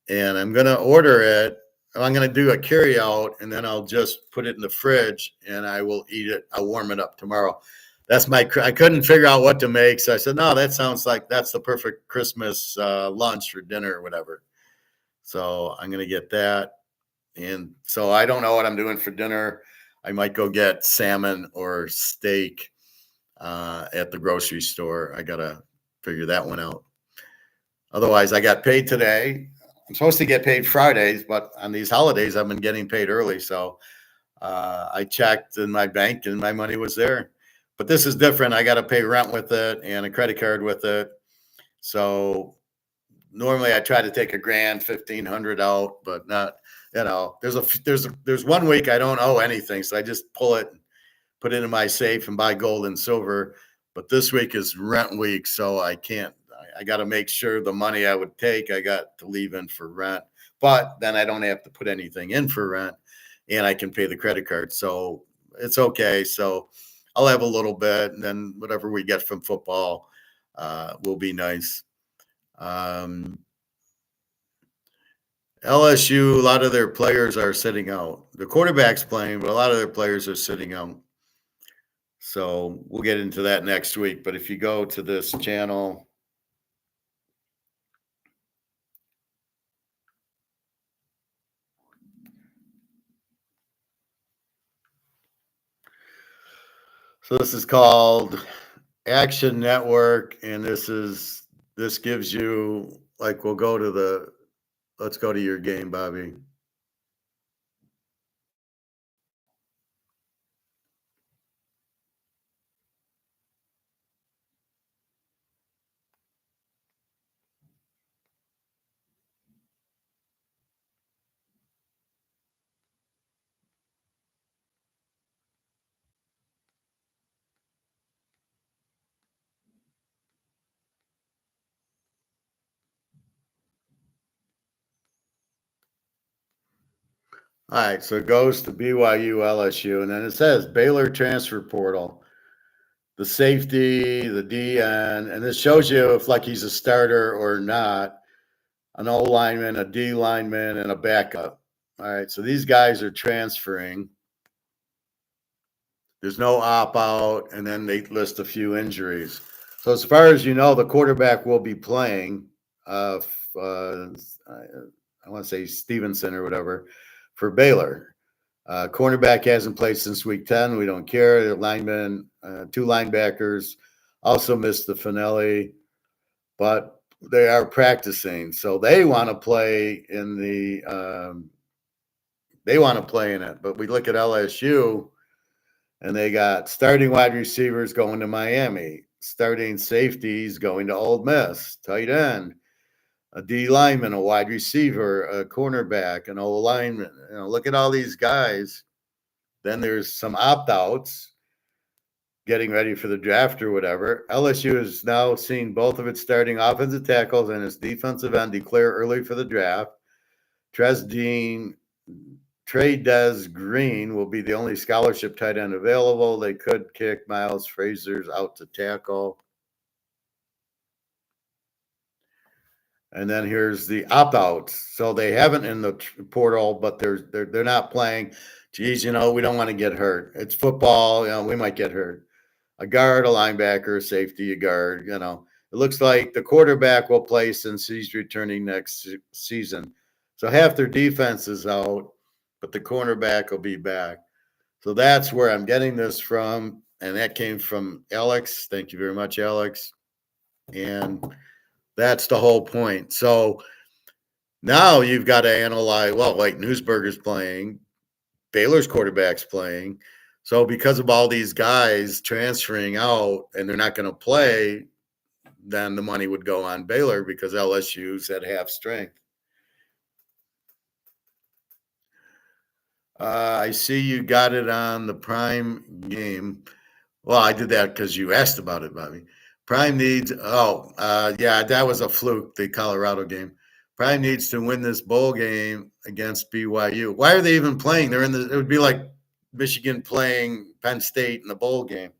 and I'm going to order it. I'm going to do a carry out, and then I'll just put it in the fridge, and I will eat it. I'll warm it up tomorrow. I couldn't figure out what to make. So I said, no, that sounds like that's the perfect Christmas lunch or dinner or whatever. So I'm going to get that. And so I don't know what I'm doing for dinner. I might go get salmon or steak at the grocery store. I got to figure that one out. Otherwise, I got paid today. I'm supposed to get paid Fridays, but on these holidays, I've been getting paid early. So I checked in my bank and my money was there. But this is different. I got to pay rent with it and a credit card with it. So normally I try to take $1,000, $1,500 out, but not, there's 1 week I don't owe anything. So I just pull it, put it in my safe and buy gold and silver. But this week is rent week. So I got to make sure the money I would take, I got to leave in for rent, but then I don't have to put anything in for rent and I can pay the credit card. So it's okay. So I'll have a little bit, and then whatever we get from football will be nice. LSU, a lot of their players are sitting out. The quarterback's playing, but a lot of their players are sitting out. So we'll get into that next week. But if you go to this channel, so this is called Action Network, and this gives you, like, let's go to your game, Bobby. All right, so it goes to BYU, LSU, and then it says Baylor transfer portal, the safety, the DN, and this shows you if like he's a starter or not, an O lineman, a D lineman, and a backup. All right, so these guys are transferring. There's no opt out, and then they list a few injuries. So as far as you know, the quarterback will be playing. I want to say Stevenson or whatever for Baylor. Cornerback hasn't played since week 10. We don't care. The linemen, 2 linebackers also missed the finale, but they are practicing. So they want to play in it. But we look at LSU, and they got starting wide receivers going to Miami, starting safeties going to Ole Miss, tight end, a D lineman, a wide receiver, a cornerback, an O lineman. Look at all these guys. Then there's some opt-outs getting ready for the draft or whatever. LSU has now seen both of its starting offensive tackles and its defensive end declare early for the draft. Trez Green will be the only scholarship tight end available. They could kick Miles Frazier's out to tackle. And then here's the opt-outs. So they haven't in the portal, but they're not playing. Geez, we don't want to get hurt. It's football. We might get hurt. A guard, a linebacker, a safety, a guard. It looks like the quarterback will play since he's returning next season. So half their defense is out, but the cornerback will be back. So that's where I'm getting this from. And that came from Alex. Thank you very much, Alex. And that's the whole point. So now you've got to analyze, Newsberger's playing, Baylor's quarterback's playing. So because of all these guys transferring out and they're not going to play, then the money would go on Baylor because LSU's at half strength. I see you got it on the Prime game. Well, I did that because you asked about it, Bobby. Prime needs, that was a fluke, the Colorado game. Prime needs to win this bowl game against BYU. Why are they even playing? It would be like Michigan playing Penn State in the bowl game.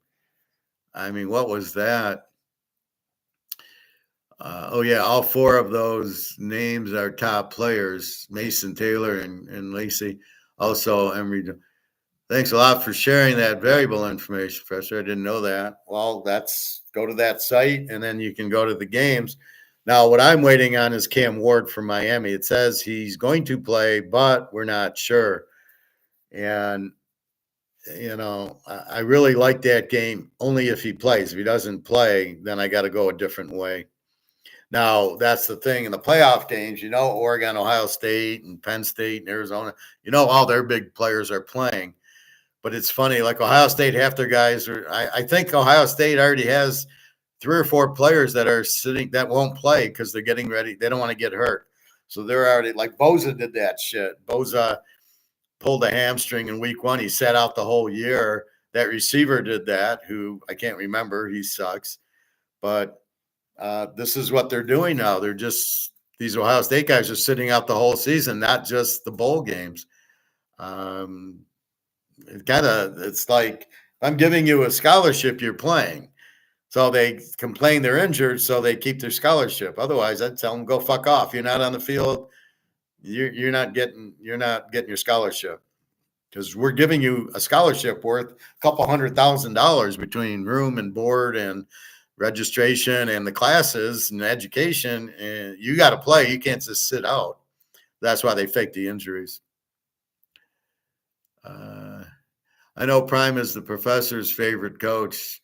I mean, what was that? All 4 of those names are top players, Mason Taylor and Lacey. Also, Emory. Thanks a lot for sharing that variable information, Professor. I didn't know that. Well, go to that site, and then you can go to the games. Now, what I'm waiting on is Cam Ward from Miami. It says he's going to play, but we're not sure. And, I really like that game only if he plays. If he doesn't play, then I got to go a different way. Now, that's the thing in the playoff games, Oregon, Ohio State, and Penn State, and Arizona, all their big players are playing. But it's funny, like Ohio State, half their guys are. I think Ohio State already has 3 or 4 players that are sitting that won't play because they're getting ready. They don't want to get hurt, so they're already like Boza did that shit. Boza pulled a hamstring in week 1. He sat out the whole year. That receiver did that. Who I can't remember. He sucks. But this is what they're doing now. They're just these Ohio State guys are sitting out the whole season, not just the bowl games. It's like I'm giving you a scholarship, you're playing. So they complain they're injured, so they keep their scholarship. Otherwise, I'd tell them go fuck off. You're not on the field. You're not getting your scholarship because we're giving you a scholarship worth a couple $100,000 between room and board and registration and the classes and education. And you got to play. You can't just sit out. That's why they fake the injuries. I know Prime is the professor's favorite coach.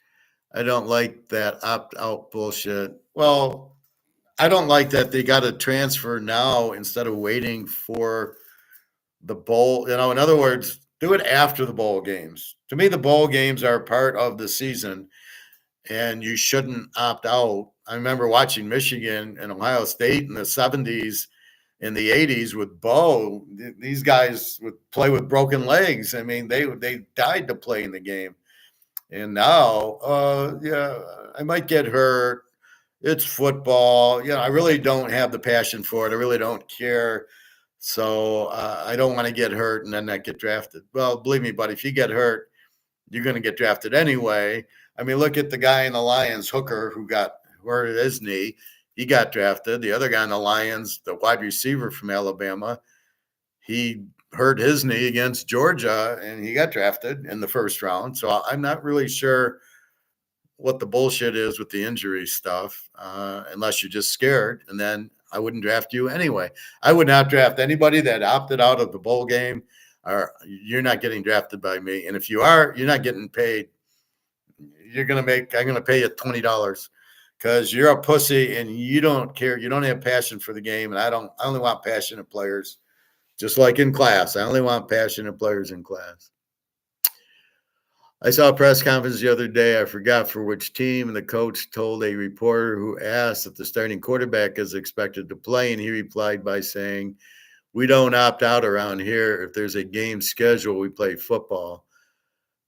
I don't like that opt-out bullshit. Well, I don't like that they got to transfer now instead of waiting for the bowl. In other words, do it after the bowl games. To me, the bowl games are part of the season, and you shouldn't opt out. I remember watching Michigan and Ohio State in the 70s, in the 80s with Bo. These guys would play with broken legs. I mean, they died to play in the game. And now, yeah, I might get hurt. It's football. I really don't have the passion for it. I really don't care. So I don't want to get hurt and then not get drafted. Well, believe me, buddy, if you get hurt, you're going to get drafted anyway. I mean, look at the guy in the Lions, Hooker, who got hurt his knee. He got drafted. The other guy in the Lions, the wide receiver from Alabama, he hurt his knee against Georgia, and he got drafted in the first round. So I'm not really sure what the bullshit is with the injury stuff, unless you're just scared. And then I wouldn't draft you anyway. I would not draft anybody that opted out of the bowl game, or you're not getting drafted by me. And if you are, you're not getting paid. I'm going to pay you $20 because you're a pussy and you don't care. You don't have passion for the game. And I only want passionate players, just like in class. I only want passionate players in class. I saw a press conference the other day. I forgot for which team, and the coach told a reporter who asked if the starting quarterback is expected to play, and he replied by saying, "We don't opt out around here. If there's a game schedule, we play football."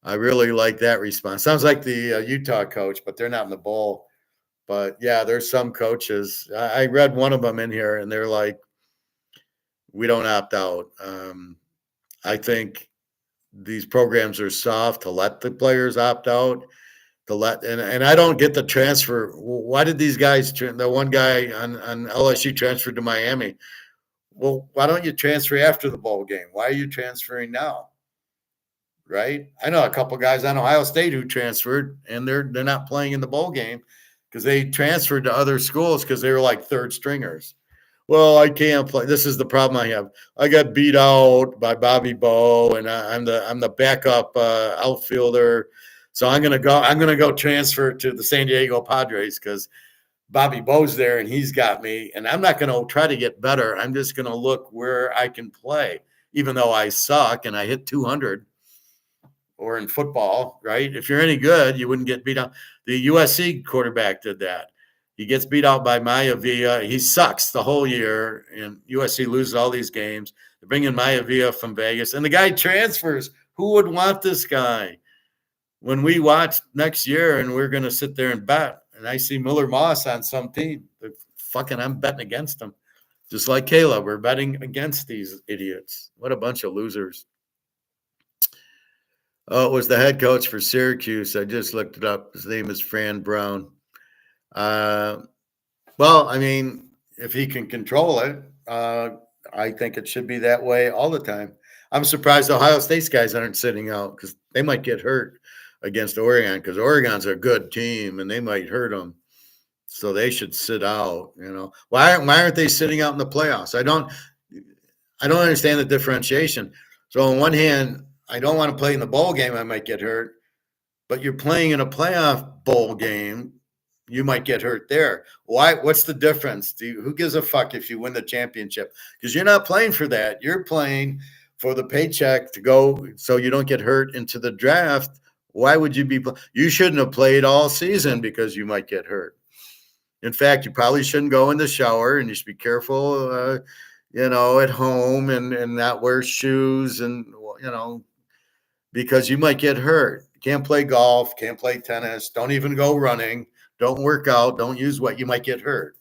I really like that response. Sounds like the Utah coach, but they're not in the bowl. But yeah, there's some coaches. I read one of them in here, and they're like, "We don't opt out." I think these programs are soft to let the players opt out, and I don't get the transfer. Why did these guys, the one guy on LSU transferred to Miami? Well, why don't you transfer after the bowl game? Why are you transferring now? Right? I know a couple guys on Ohio State who transferred, and they're not playing in the bowl game because they transferred to other schools because they were like third stringers. Well, I can't play. This is the problem I have. I got beat out by Bobby Bowe, and I'm the backup outfielder. So I'm gonna go transfer to the San Diego Padres because Bobby Bowe's there and he's got me. And I'm not gonna try to get better. I'm just gonna look where I can play, even though I suck and I hit 200. Or in football, right? If you're any good, you wouldn't get beat out. The USC quarterback did that. He gets beat out by Maivia. He sucks the whole year, and USC loses all these games. They bring in Maivia from Vegas, and the guy transfers. Who would want this guy? When we watch next year, and we're going to sit there and bet, and I see Miller Moss on some team, I'm betting against him. Just like Kayla, we're betting against these idiots. What a bunch of losers. Oh, it was the head coach for Syracuse. I just looked it up. His name is Fran Brown. Well, I mean, if he can control it, I think it should be that way all the time. I'm surprised Ohio State's guys aren't sitting out because they might get hurt against Oregon because Oregon's a good team and they might hurt them. So they should sit out. Why aren't they sitting out in the playoffs? I don't understand the differentiation. So on one hand, I don't want to play in the bowl game. I might get hurt, but you're playing in a playoff bowl game. You might get hurt there. Why? What's the difference? Who gives a fuck if you win the championship? Because you're not playing for that. You're playing for the paycheck to go so you don't get hurt into the draft. Why would you be? You shouldn't have played all season because you might get hurt. In fact, you probably shouldn't go in the shower, and you should be careful, at home and not wear shoes and, because you might get hurt. Can't play golf, can't play tennis, don't even go running, don't work out, don't use what you might get hurt.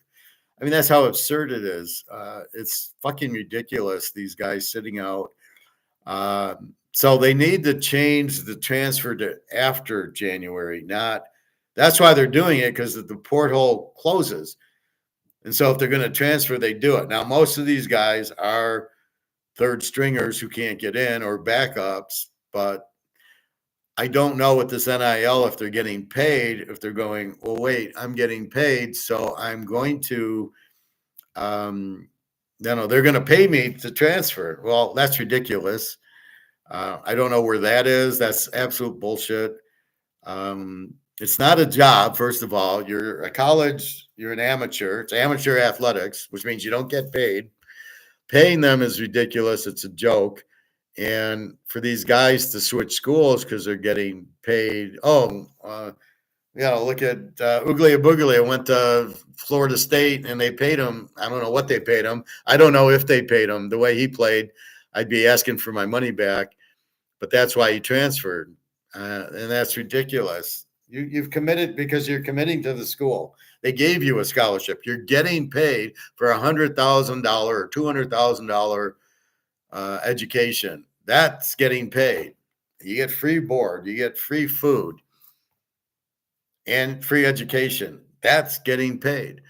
I mean, that's how absurd it is. It's fucking ridiculous, these guys sitting out. So they need to change the transfer to after January, that's why they're doing it, because the porthole closes. And so if they're going to transfer, they do it. Now, most of these guys are third stringers who can't get in or backups, but I don't know with this NIL if they're getting paid, if they're going, well, wait, I'm getting paid, so I'm going to, they're going to pay me to transfer. Well, that's ridiculous. I don't know where that is. That's absolute bullshit. It's not a job, first of all. You're a college, you're an amateur. It's amateur athletics, which means you don't get paid. Paying them is ridiculous. It's a joke. And for these guys to switch schools because they're getting paid. Look at Uglia Buglia went to Florida State and they paid him. I don't know what they paid him. I don't know if they paid him. The way he played, I'd be asking for my money back. But that's why he transferred. And that's ridiculous. You've committed because you're committing to the school. They gave you a scholarship. You're getting paid for $100,000 or $200,000 education. That's getting paid. You get free board. You get free food and free education. That's getting paid.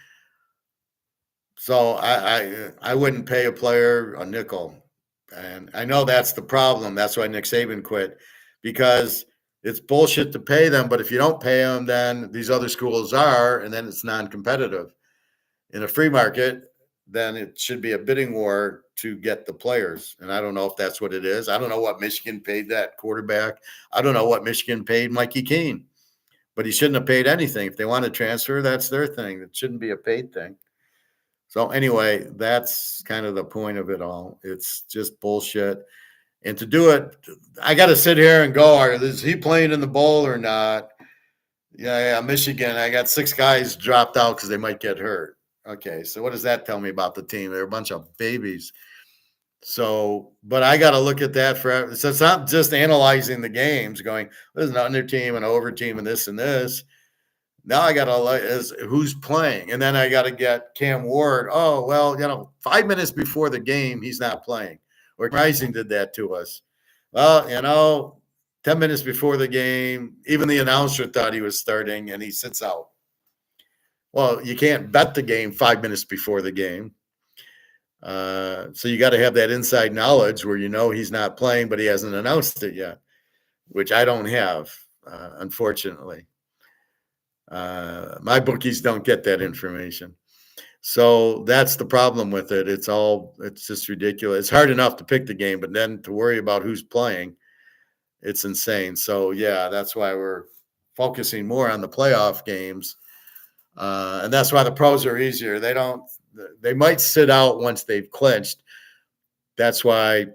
So I wouldn't pay a player a nickel. And I know that's the problem. That's why Nick Saban quit, because it's bullshit to pay them. But if you don't pay them, then these other schools are, and then it's non-competitive. In a free market, then it should be a bidding war to get the players. And I don't know if that's what it is. I don't know what Michigan paid that quarterback. I don't know what Michigan paid Mikey Keene. But he shouldn't have paid anything. If they want to transfer, that's their thing. It shouldn't be a paid thing. So anyway, that's kind of the point of it all. It's just bullshit. And to do it, I got to sit here and go, is he playing in the bowl or not? Yeah, Michigan. I got 6 guys dropped out because they might get hurt. Okay, so what does that tell me about the team? They're a bunch of babies. So, but I got to look at that for. So it's not just analyzing the games, going, there's an under team and over team and this and this. Now I got to look is who's playing, and then I got to get Cam Ward. Oh well, 5 minutes before the game, he's not playing. Or Rising did that to us. Well, 10 minutes before the game, even the announcer thought he was starting, and he sits out. Well, you can't bet the game 5 minutes before the game. So you got to have that inside knowledge where he's not playing, but he hasn't announced it yet, which I don't have, unfortunately. My bookies don't get that information. So that's the problem with it. It's just ridiculous. It's hard enough to pick the game, but then to worry about who's playing, it's insane. So yeah, that's why we're focusing more on the playoff games. And that's why the pros are easier. They might sit out once they've clinched. That's why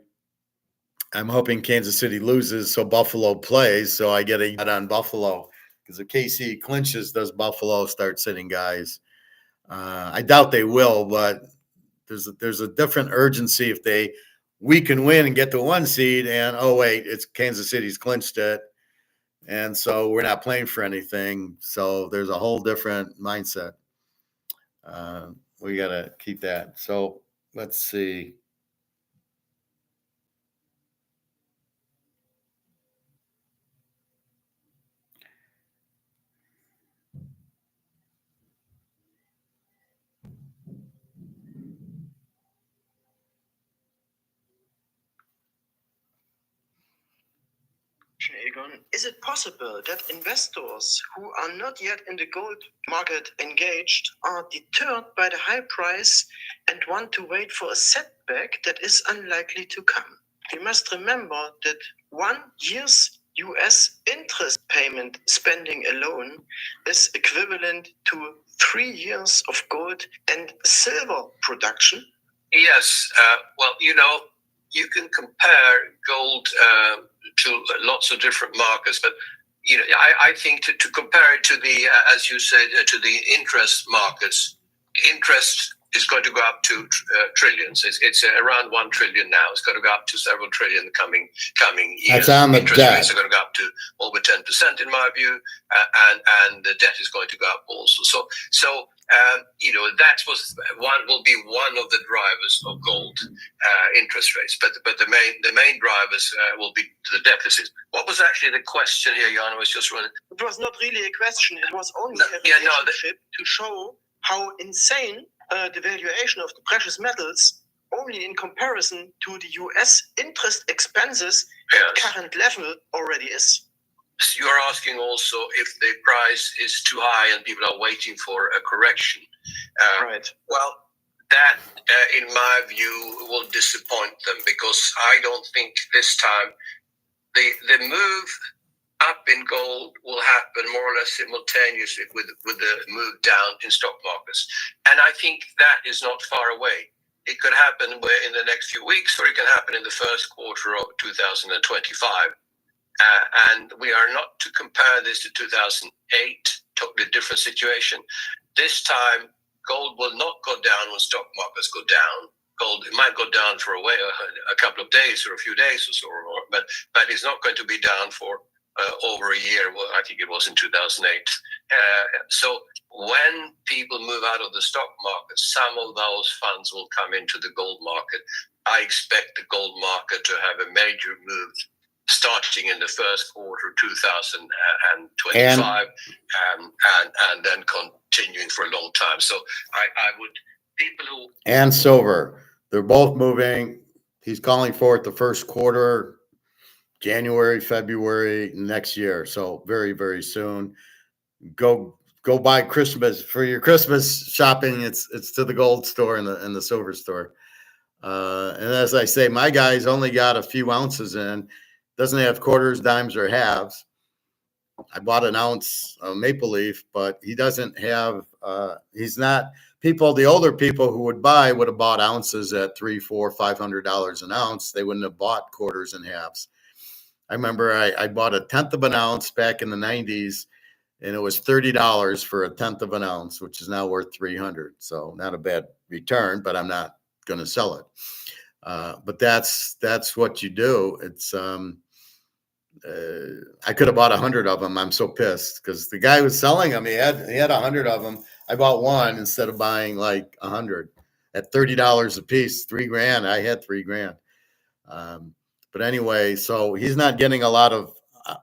I'm hoping Kansas City loses so Buffalo plays. So I get a bet on Buffalo, because if KC clinches, does Buffalo start sitting guys? I doubt they will, but there's a different urgency if we can win and get the 1 seed, and it's Kansas City's clinched it, and so we're not playing for anything. So there's a whole different mindset. We got to keep that. So let's see. Egon, is it possible that investors who are not yet in the gold market engaged are deterred by the high price and want to wait for a setback that is unlikely to come? We must remember that 1 year's US interest payment spending alone is equivalent to 3 years of gold and silver production. Yes, you can compare gold to lots of different markets, but I think to compare it to the, as you said, to the interest markets, interest is going to go up to trillions. It's around 1 trillion now. It's going to go up to several trillion in the coming years. That's on the interest debt. Rates are going to go up to over 10% in my view, and the debt is going to go up also. So that will be one of the drivers of gold, interest rates. But the main drivers will be the deficit. What was actually the question here, Jan? I was just running. It was not really a question. It was only a relationship to show how insane the valuation of the precious metals, only in comparison to the US interest expenses at current level, already is. So you're asking also if the price is too high and people are waiting for a correction. Right. Well, that, in my view, will disappoint them, because I don't think this time the move up in gold will happen more or less simultaneously with the move down in stock markets. And I think that is not far away. It could happen in the next few weeks, or it can happen in the first quarter of 2025. And we are not to compare this to 2008, totally different situation. This time, gold will not go down when stock markets go down. Gold, it might go down for a couple of days or a few days or so, but it's not going to be down for over a year. Well, I think it was in 2008. So when people move out of the stock market, some of those funds will come into the gold market. I expect the gold market to have a major move starting in the first quarter 2025 and then continuing for a long time. So I would, people who... And silver, they're both moving. He's calling for it the first quarter, January, February next year. So very, very soon. Go buy Christmas for your Christmas shopping. It's to the gold store and the silver store. And as I say, my guy's only got a few ounces in. Doesn't have quarters, dimes, or halves. I bought an ounce of maple leaf, but he doesn't have. He's not. The older people who would have bought ounces at $300, $400, $500 an ounce. They wouldn't have bought quarters and halves. I remember I bought a tenth of an ounce back in the 90s, and it was $30 for a tenth of an ounce, which is now worth $300. So not a bad return, but I'm not going to sell it. But that's what you do. It's I could have bought 100 of them. I'm so pissed because the guy was selling them. He had 100 of them. I bought one instead of buying like 100 at $30 a piece, $3,000. I had $3,000. But anyway, so he's not getting a lot of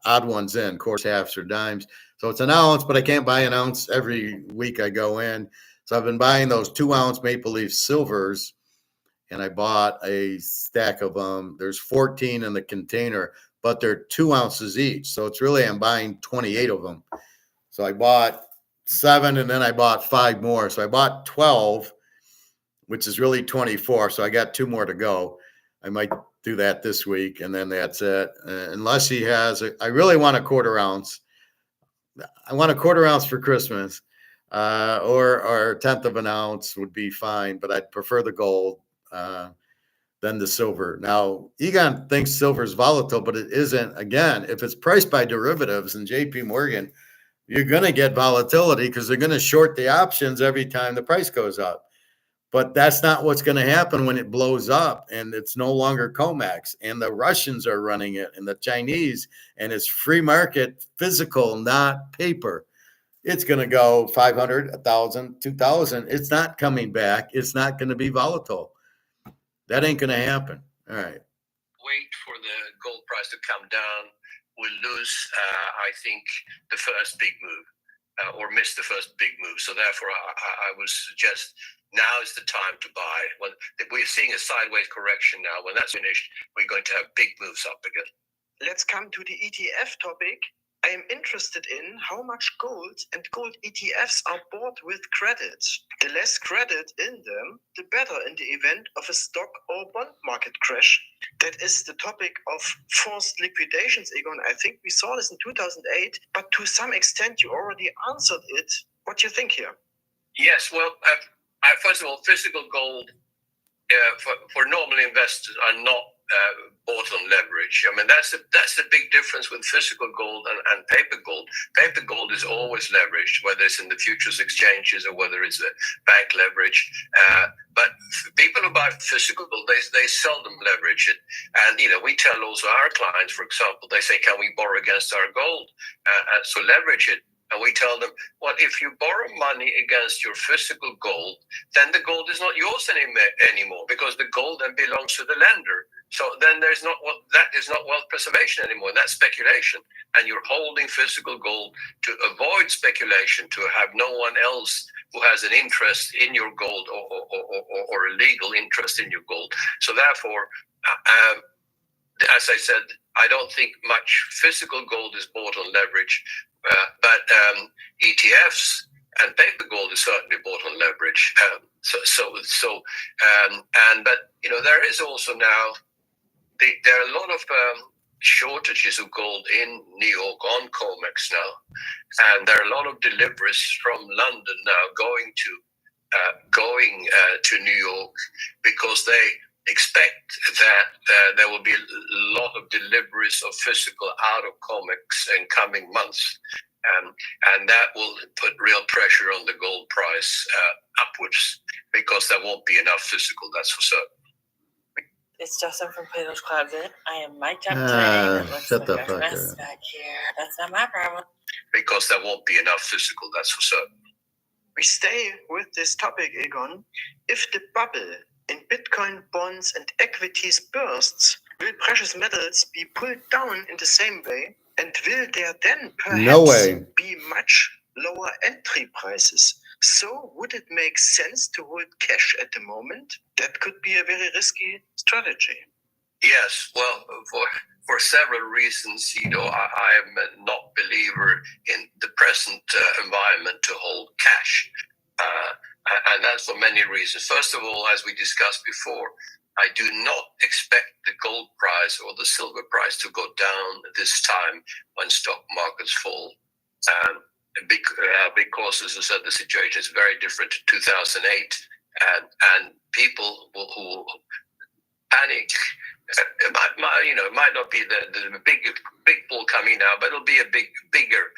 odd ones in, quarters, halves, or dimes. So it's an ounce, but I can't buy an ounce every week I go in. So I've been buying those 2-ounce maple leaf silvers, and I bought a stack of them. There's 14 in the container, but they're 2 ounces each. So it's really, I'm buying 28 of them. So I bought 7, and then I bought 5 more. So I bought 12, which is really 24. So I got 2 more to go. I might do that this week, and then that's it. Unless he has, I really want a quarter ounce. I want a quarter ounce for Christmas, or a tenth of an ounce would be fine, but I'd prefer the gold than the silver. Now, Egon thinks silver is volatile, but it isn't. Again, if it's priced by derivatives and JP Morgan, you're going to get volatility because they're going to short the options every time the price goes up. But that's not what's going to happen when it blows up and it's no longer COMEX and the Russians are running it and the Chinese, and it's free market, physical, not paper. It's going to go 500, 1,000, 2,000. It's not coming back. It's not going to be volatile. That ain't going to happen. All right. Wait for the gold price to come down. We'll lose, I think, the first big move or miss the first big move. So therefore, I would suggest now is the time to buy. When we're seeing a sideways correction now, when that's finished, we're going to have big moves up again. Let's come to the ETF topic. I am interested in how much gold and gold ETFs are bought with credit. The less credit in them, the better in the event of a stock or bond market crash. That is the topic of forced liquidations, Egon. I think we saw this in 2008, but to some extent you already answered it. What do you think here? Yes, well, first of all, physical gold for normal investors are not bought on leverage. I mean, that's the big difference with physical gold and paper gold. Paper gold is always leveraged, whether it's in the futures exchanges or whether it's a bank leverage. But people who buy physical gold, they seldom leverage it. And, we tell also our clients, for example, they say, can we borrow against our gold? So leverage it. And we tell them, well, if you borrow money against your physical gold, then the gold is not yours anymore because the gold then belongs to the lender. So then that is not wealth preservation anymore. That's speculation. And you're holding physical gold to avoid speculation, to have no one else who has an interest in your gold or a legal interest in your gold. So therefore, as I said, I don't think much physical gold is bought on leverage. But ETFs and paper gold is certainly bought on leverage. But there is also now there are a lot of shortages of gold in New York on COMEX now, and there are a lot of deliveries from London now going to New York because they expect that there will be a lot of deliveries of physical out of COMEX in coming months, and that will put real pressure on the gold price upwards because there won't be enough physical. That's for certain. It's Justin from Plato's Closet. I am mic'd up today. It looks shut like the a fuck mess up. back here. That's not my problem. Because there won't be enough physical, that's for certain. We stay with this topic, Egon. If the bubble in Bitcoin, bonds, and equities bursts, will precious metals be pulled down in the same way? And will there then perhaps be much lower entry prices? So would it make sense to hold cash at the moment? That could be a very risky strategy. Yes, well, for several reasons, I am not a believer in the present environment to hold cash. And that's for many reasons. First of all, as we discussed before, I do not expect the gold price or the silver price to go down this time when stock markets fall. Because, as I said, the situation is very different to 2008, and people who panic. It might not be the big fall coming now, but it'll be a bigger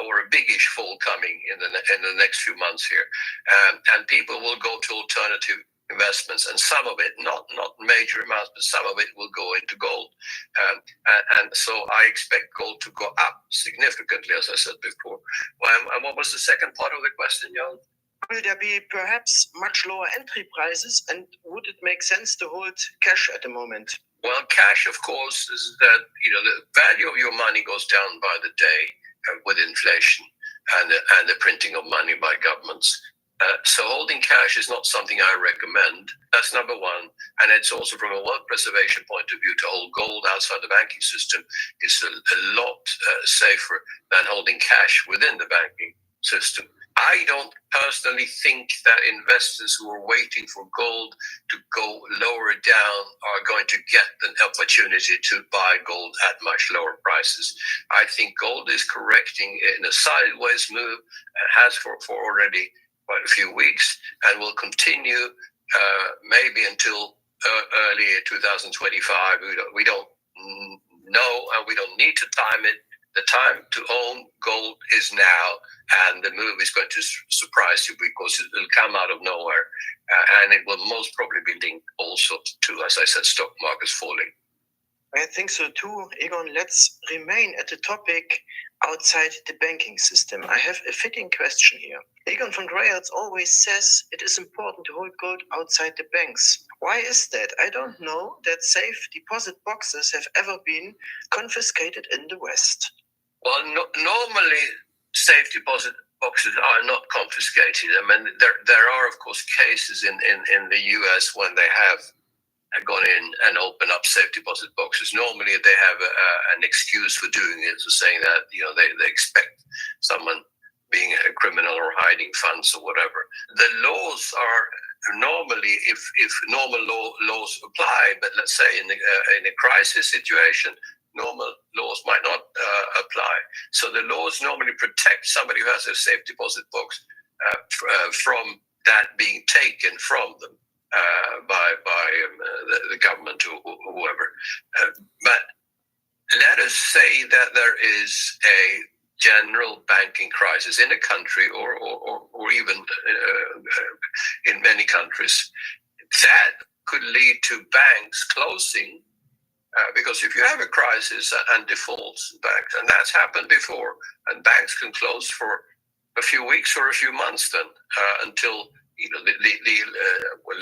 or a biggish fall coming in the next few months here, and people will go to alternative investments, and some of it, not major amounts, but some of it will go into gold, and so I expect gold to go up significantly, as I said before. And what was the second part of the question, Jan? Will there be perhaps much lower entry prices, and would it make sense to hold cash at the moment? Well, cash, of course, is that the value of your money goes down by the day with inflation and the printing of money by governments. So holding cash is not something I recommend. That's number one. And it's also from a wealth preservation point of view to hold gold outside the banking system is a lot safer than holding cash within the banking system. I don't personally think that investors who are waiting for gold to go lower down are going to get an opportunity to buy gold at much lower prices. I think gold is correcting in a sideways move, has for already quite a few weeks, and will continue maybe until early 2025. We don't know, and we don't need to time it. The time to own gold is now, and the move is going to surprise you because it will come out of nowhere, and it will most probably be linked also to, as I said, stock markets falling. I think so too, Egon. Let's remain at the topic outside the banking system. I have a fitting question here. Egon von Greyerz always says it is important to hold gold outside the banks. Why is that? I don't know that safe deposit boxes have ever been confiscated in the West. Well, normally safe deposit boxes are not confiscated. I mean, there are, of course, cases in the US when they have gone in and opened up safe deposit boxes. Normally they have an excuse for doing it, so saying that they expect someone being a criminal or hiding funds or whatever. The laws are normally, if normal laws apply, but let's say in a crisis situation, normal laws might not apply. So the laws normally protect somebody who has a safe deposit box from that being taken from them by the government or whoever. But let us say that there is a general banking crisis in a country or even in many countries. That could lead to banks closing. Because if you have a crisis and defaults banks, and that's happened before, and banks can close for a few weeks or a few months then until the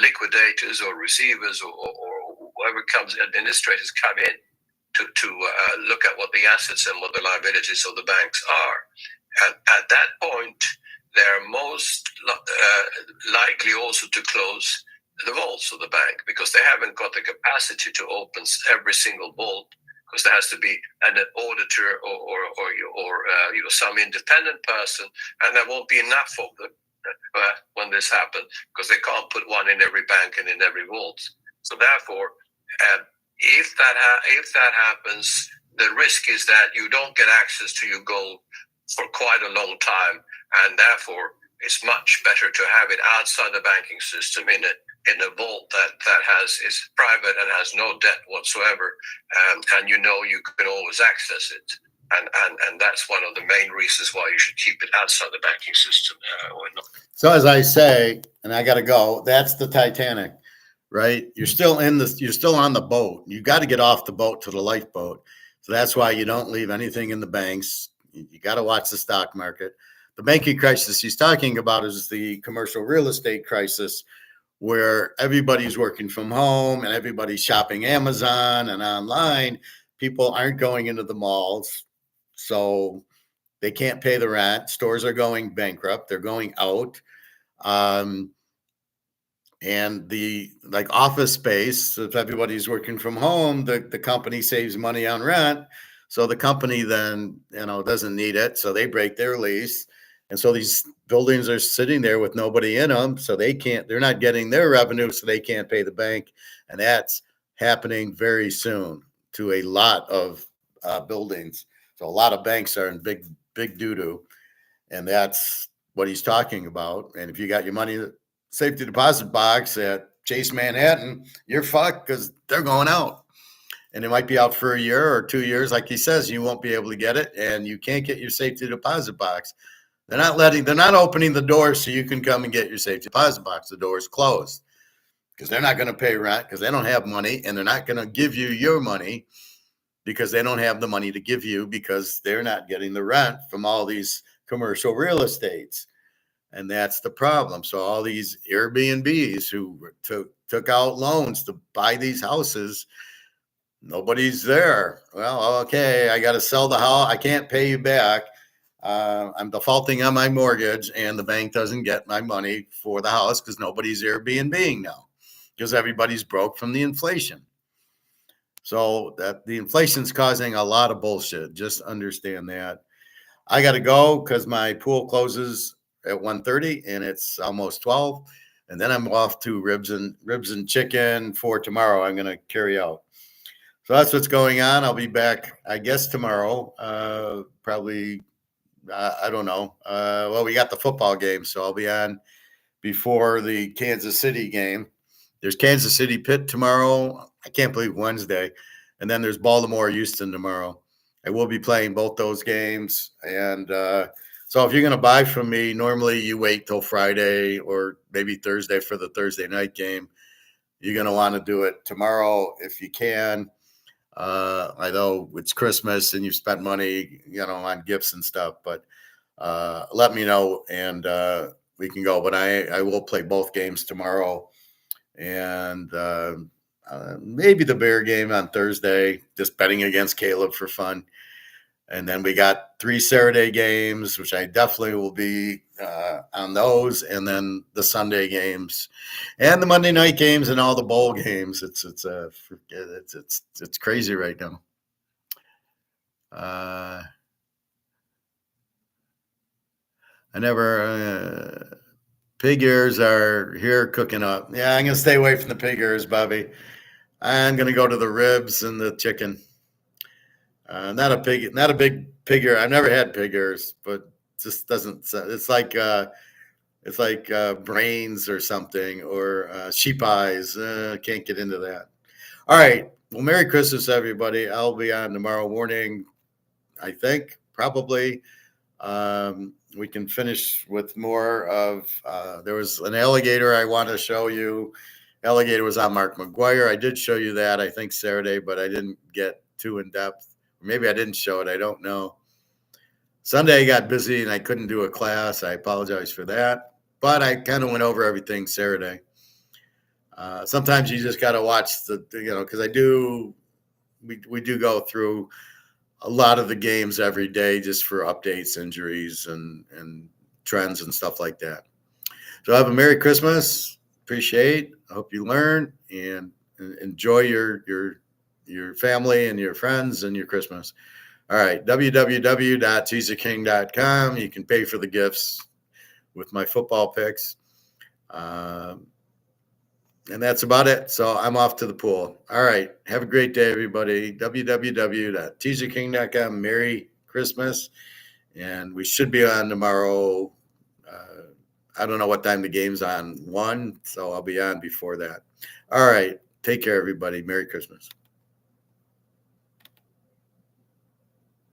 liquidators or receivers or whoever comes, administrators come in to look at what the assets and what the liabilities of the banks are. And at that point, they're most likely also to close the vaults of the bank because they haven't got the capacity to open every single vault, because there has to be an auditor or some independent person, and there won't be enough of them when this happens because they can't put one in every bank and in every vault. So therefore, If that happens, the risk is that you don't get access to your gold for quite a long time, and therefore it's much better to have it outside the banking system in a vault that is private and has no debt whatsoever, and you can always access it. And that's one of the main reasons why you should keep it outside the banking system. So as I say, and I got to go, that's the Titanic, right? You're still on the boat. You got to get off the boat to the lifeboat. So that's why you don't leave anything in the banks. You got to watch the stock market. The banking crisis he's talking about is the commercial real estate crisis, where everybody's working from home and everybody's shopping Amazon and online. People aren't going into the malls, so they can't pay the rent. Stores are going bankrupt. They're going out. And the office space, if everybody's working from home, the company saves money on rent. So the company then, doesn't need it. So they break their lease. And so these buildings are sitting there with nobody in them. So they're not getting their revenue. So they can't pay the bank. And that's happening very soon to a lot of buildings. So a lot of banks are in big doo-doo. And that's what he's talking about. And if you got your money in the safety deposit box at Chase Manhattan, you're fucked because they're going out. And it might be out for a year or 2 years. Like he says, you won't be able to get it, and you can't get your safety deposit box. They're not opening the door so you can come and get your safety deposit box. The door is closed because they're not going to pay rent because they don't have money, and they're not going to give you your money because they don't have the money to give you because they're not getting the rent from all these commercial real estates. And that's the problem. So all these Airbnbs who took out loans to buy these houses, nobody's there. Well, okay, I got to sell the house. I can't pay you back. I'm defaulting on my mortgage, and the bank doesn't get my money for the house because nobody's Airbnb now because everybody's broke from the inflation. So that the inflation's causing a lot of bullshit. Just understand that. I got to go because my pool closes at 1:30 and it's almost 12. And then I'm off to ribs and chicken for tomorrow. I'm going to carry out. So that's what's going on. I'll be back, I guess, tomorrow. Probably, I don't know. Well, we got the football game, so I'll be on before the Kansas City game. There's Kansas City Pitt tomorrow. I can't believe Wednesday. And then there's Baltimore Houston tomorrow. I will be playing both those games. And so if you're going to buy from me, normally you wait till Friday or maybe Thursday for the Thursday night game. You're going to want to do it tomorrow if you can. I know it's Christmas and you've spent money, on gifts and stuff, but let me know and we can go. But I will play both games tomorrow and maybe the Bear game on Thursday, just betting against Caleb for fun. And then we got 3 Saturday games, which I definitely will be on those, and then the Sunday games, and the Monday night games, and all the bowl games. It's crazy right now. Pig ears are here cooking up. Yeah, I'm gonna stay away from the pig ears, Bobby. I'm gonna go to the ribs and the chicken. Not a big pig ear. I've never had pig ears, but just doesn't. It's like brains or something, or sheep eyes. Can't get into that. All right. Well, Merry Christmas, everybody. I'll be on tomorrow morning. I think probably. We can finish with more of. There was an alligator I want to show you. Alligator was on Mark McGuire. I did show you that, I think, Saturday, but I didn't get too in depth. Maybe I didn't show it. I don't know. Sunday I got busy and I couldn't do a class. I apologize for that. But I kind of went over everything Saturday. Sometimes you just got to watch because we do go through a lot of the games every day just for updates, injuries, and trends and stuff like that. So have a Merry Christmas. Appreciate. I hope you learn and enjoy your family and your friends and your Christmas. All right, www.teaserking.com. You can pay for the gifts with my football picks. And that's about it. So I'm off to the pool. All right. Have a great day, everybody. www.teaserking.com. Merry Christmas. And we should be on tomorrow. I don't know what time the game's on. 1. So I'll be on before that. All right. Take care, everybody. Merry Christmas.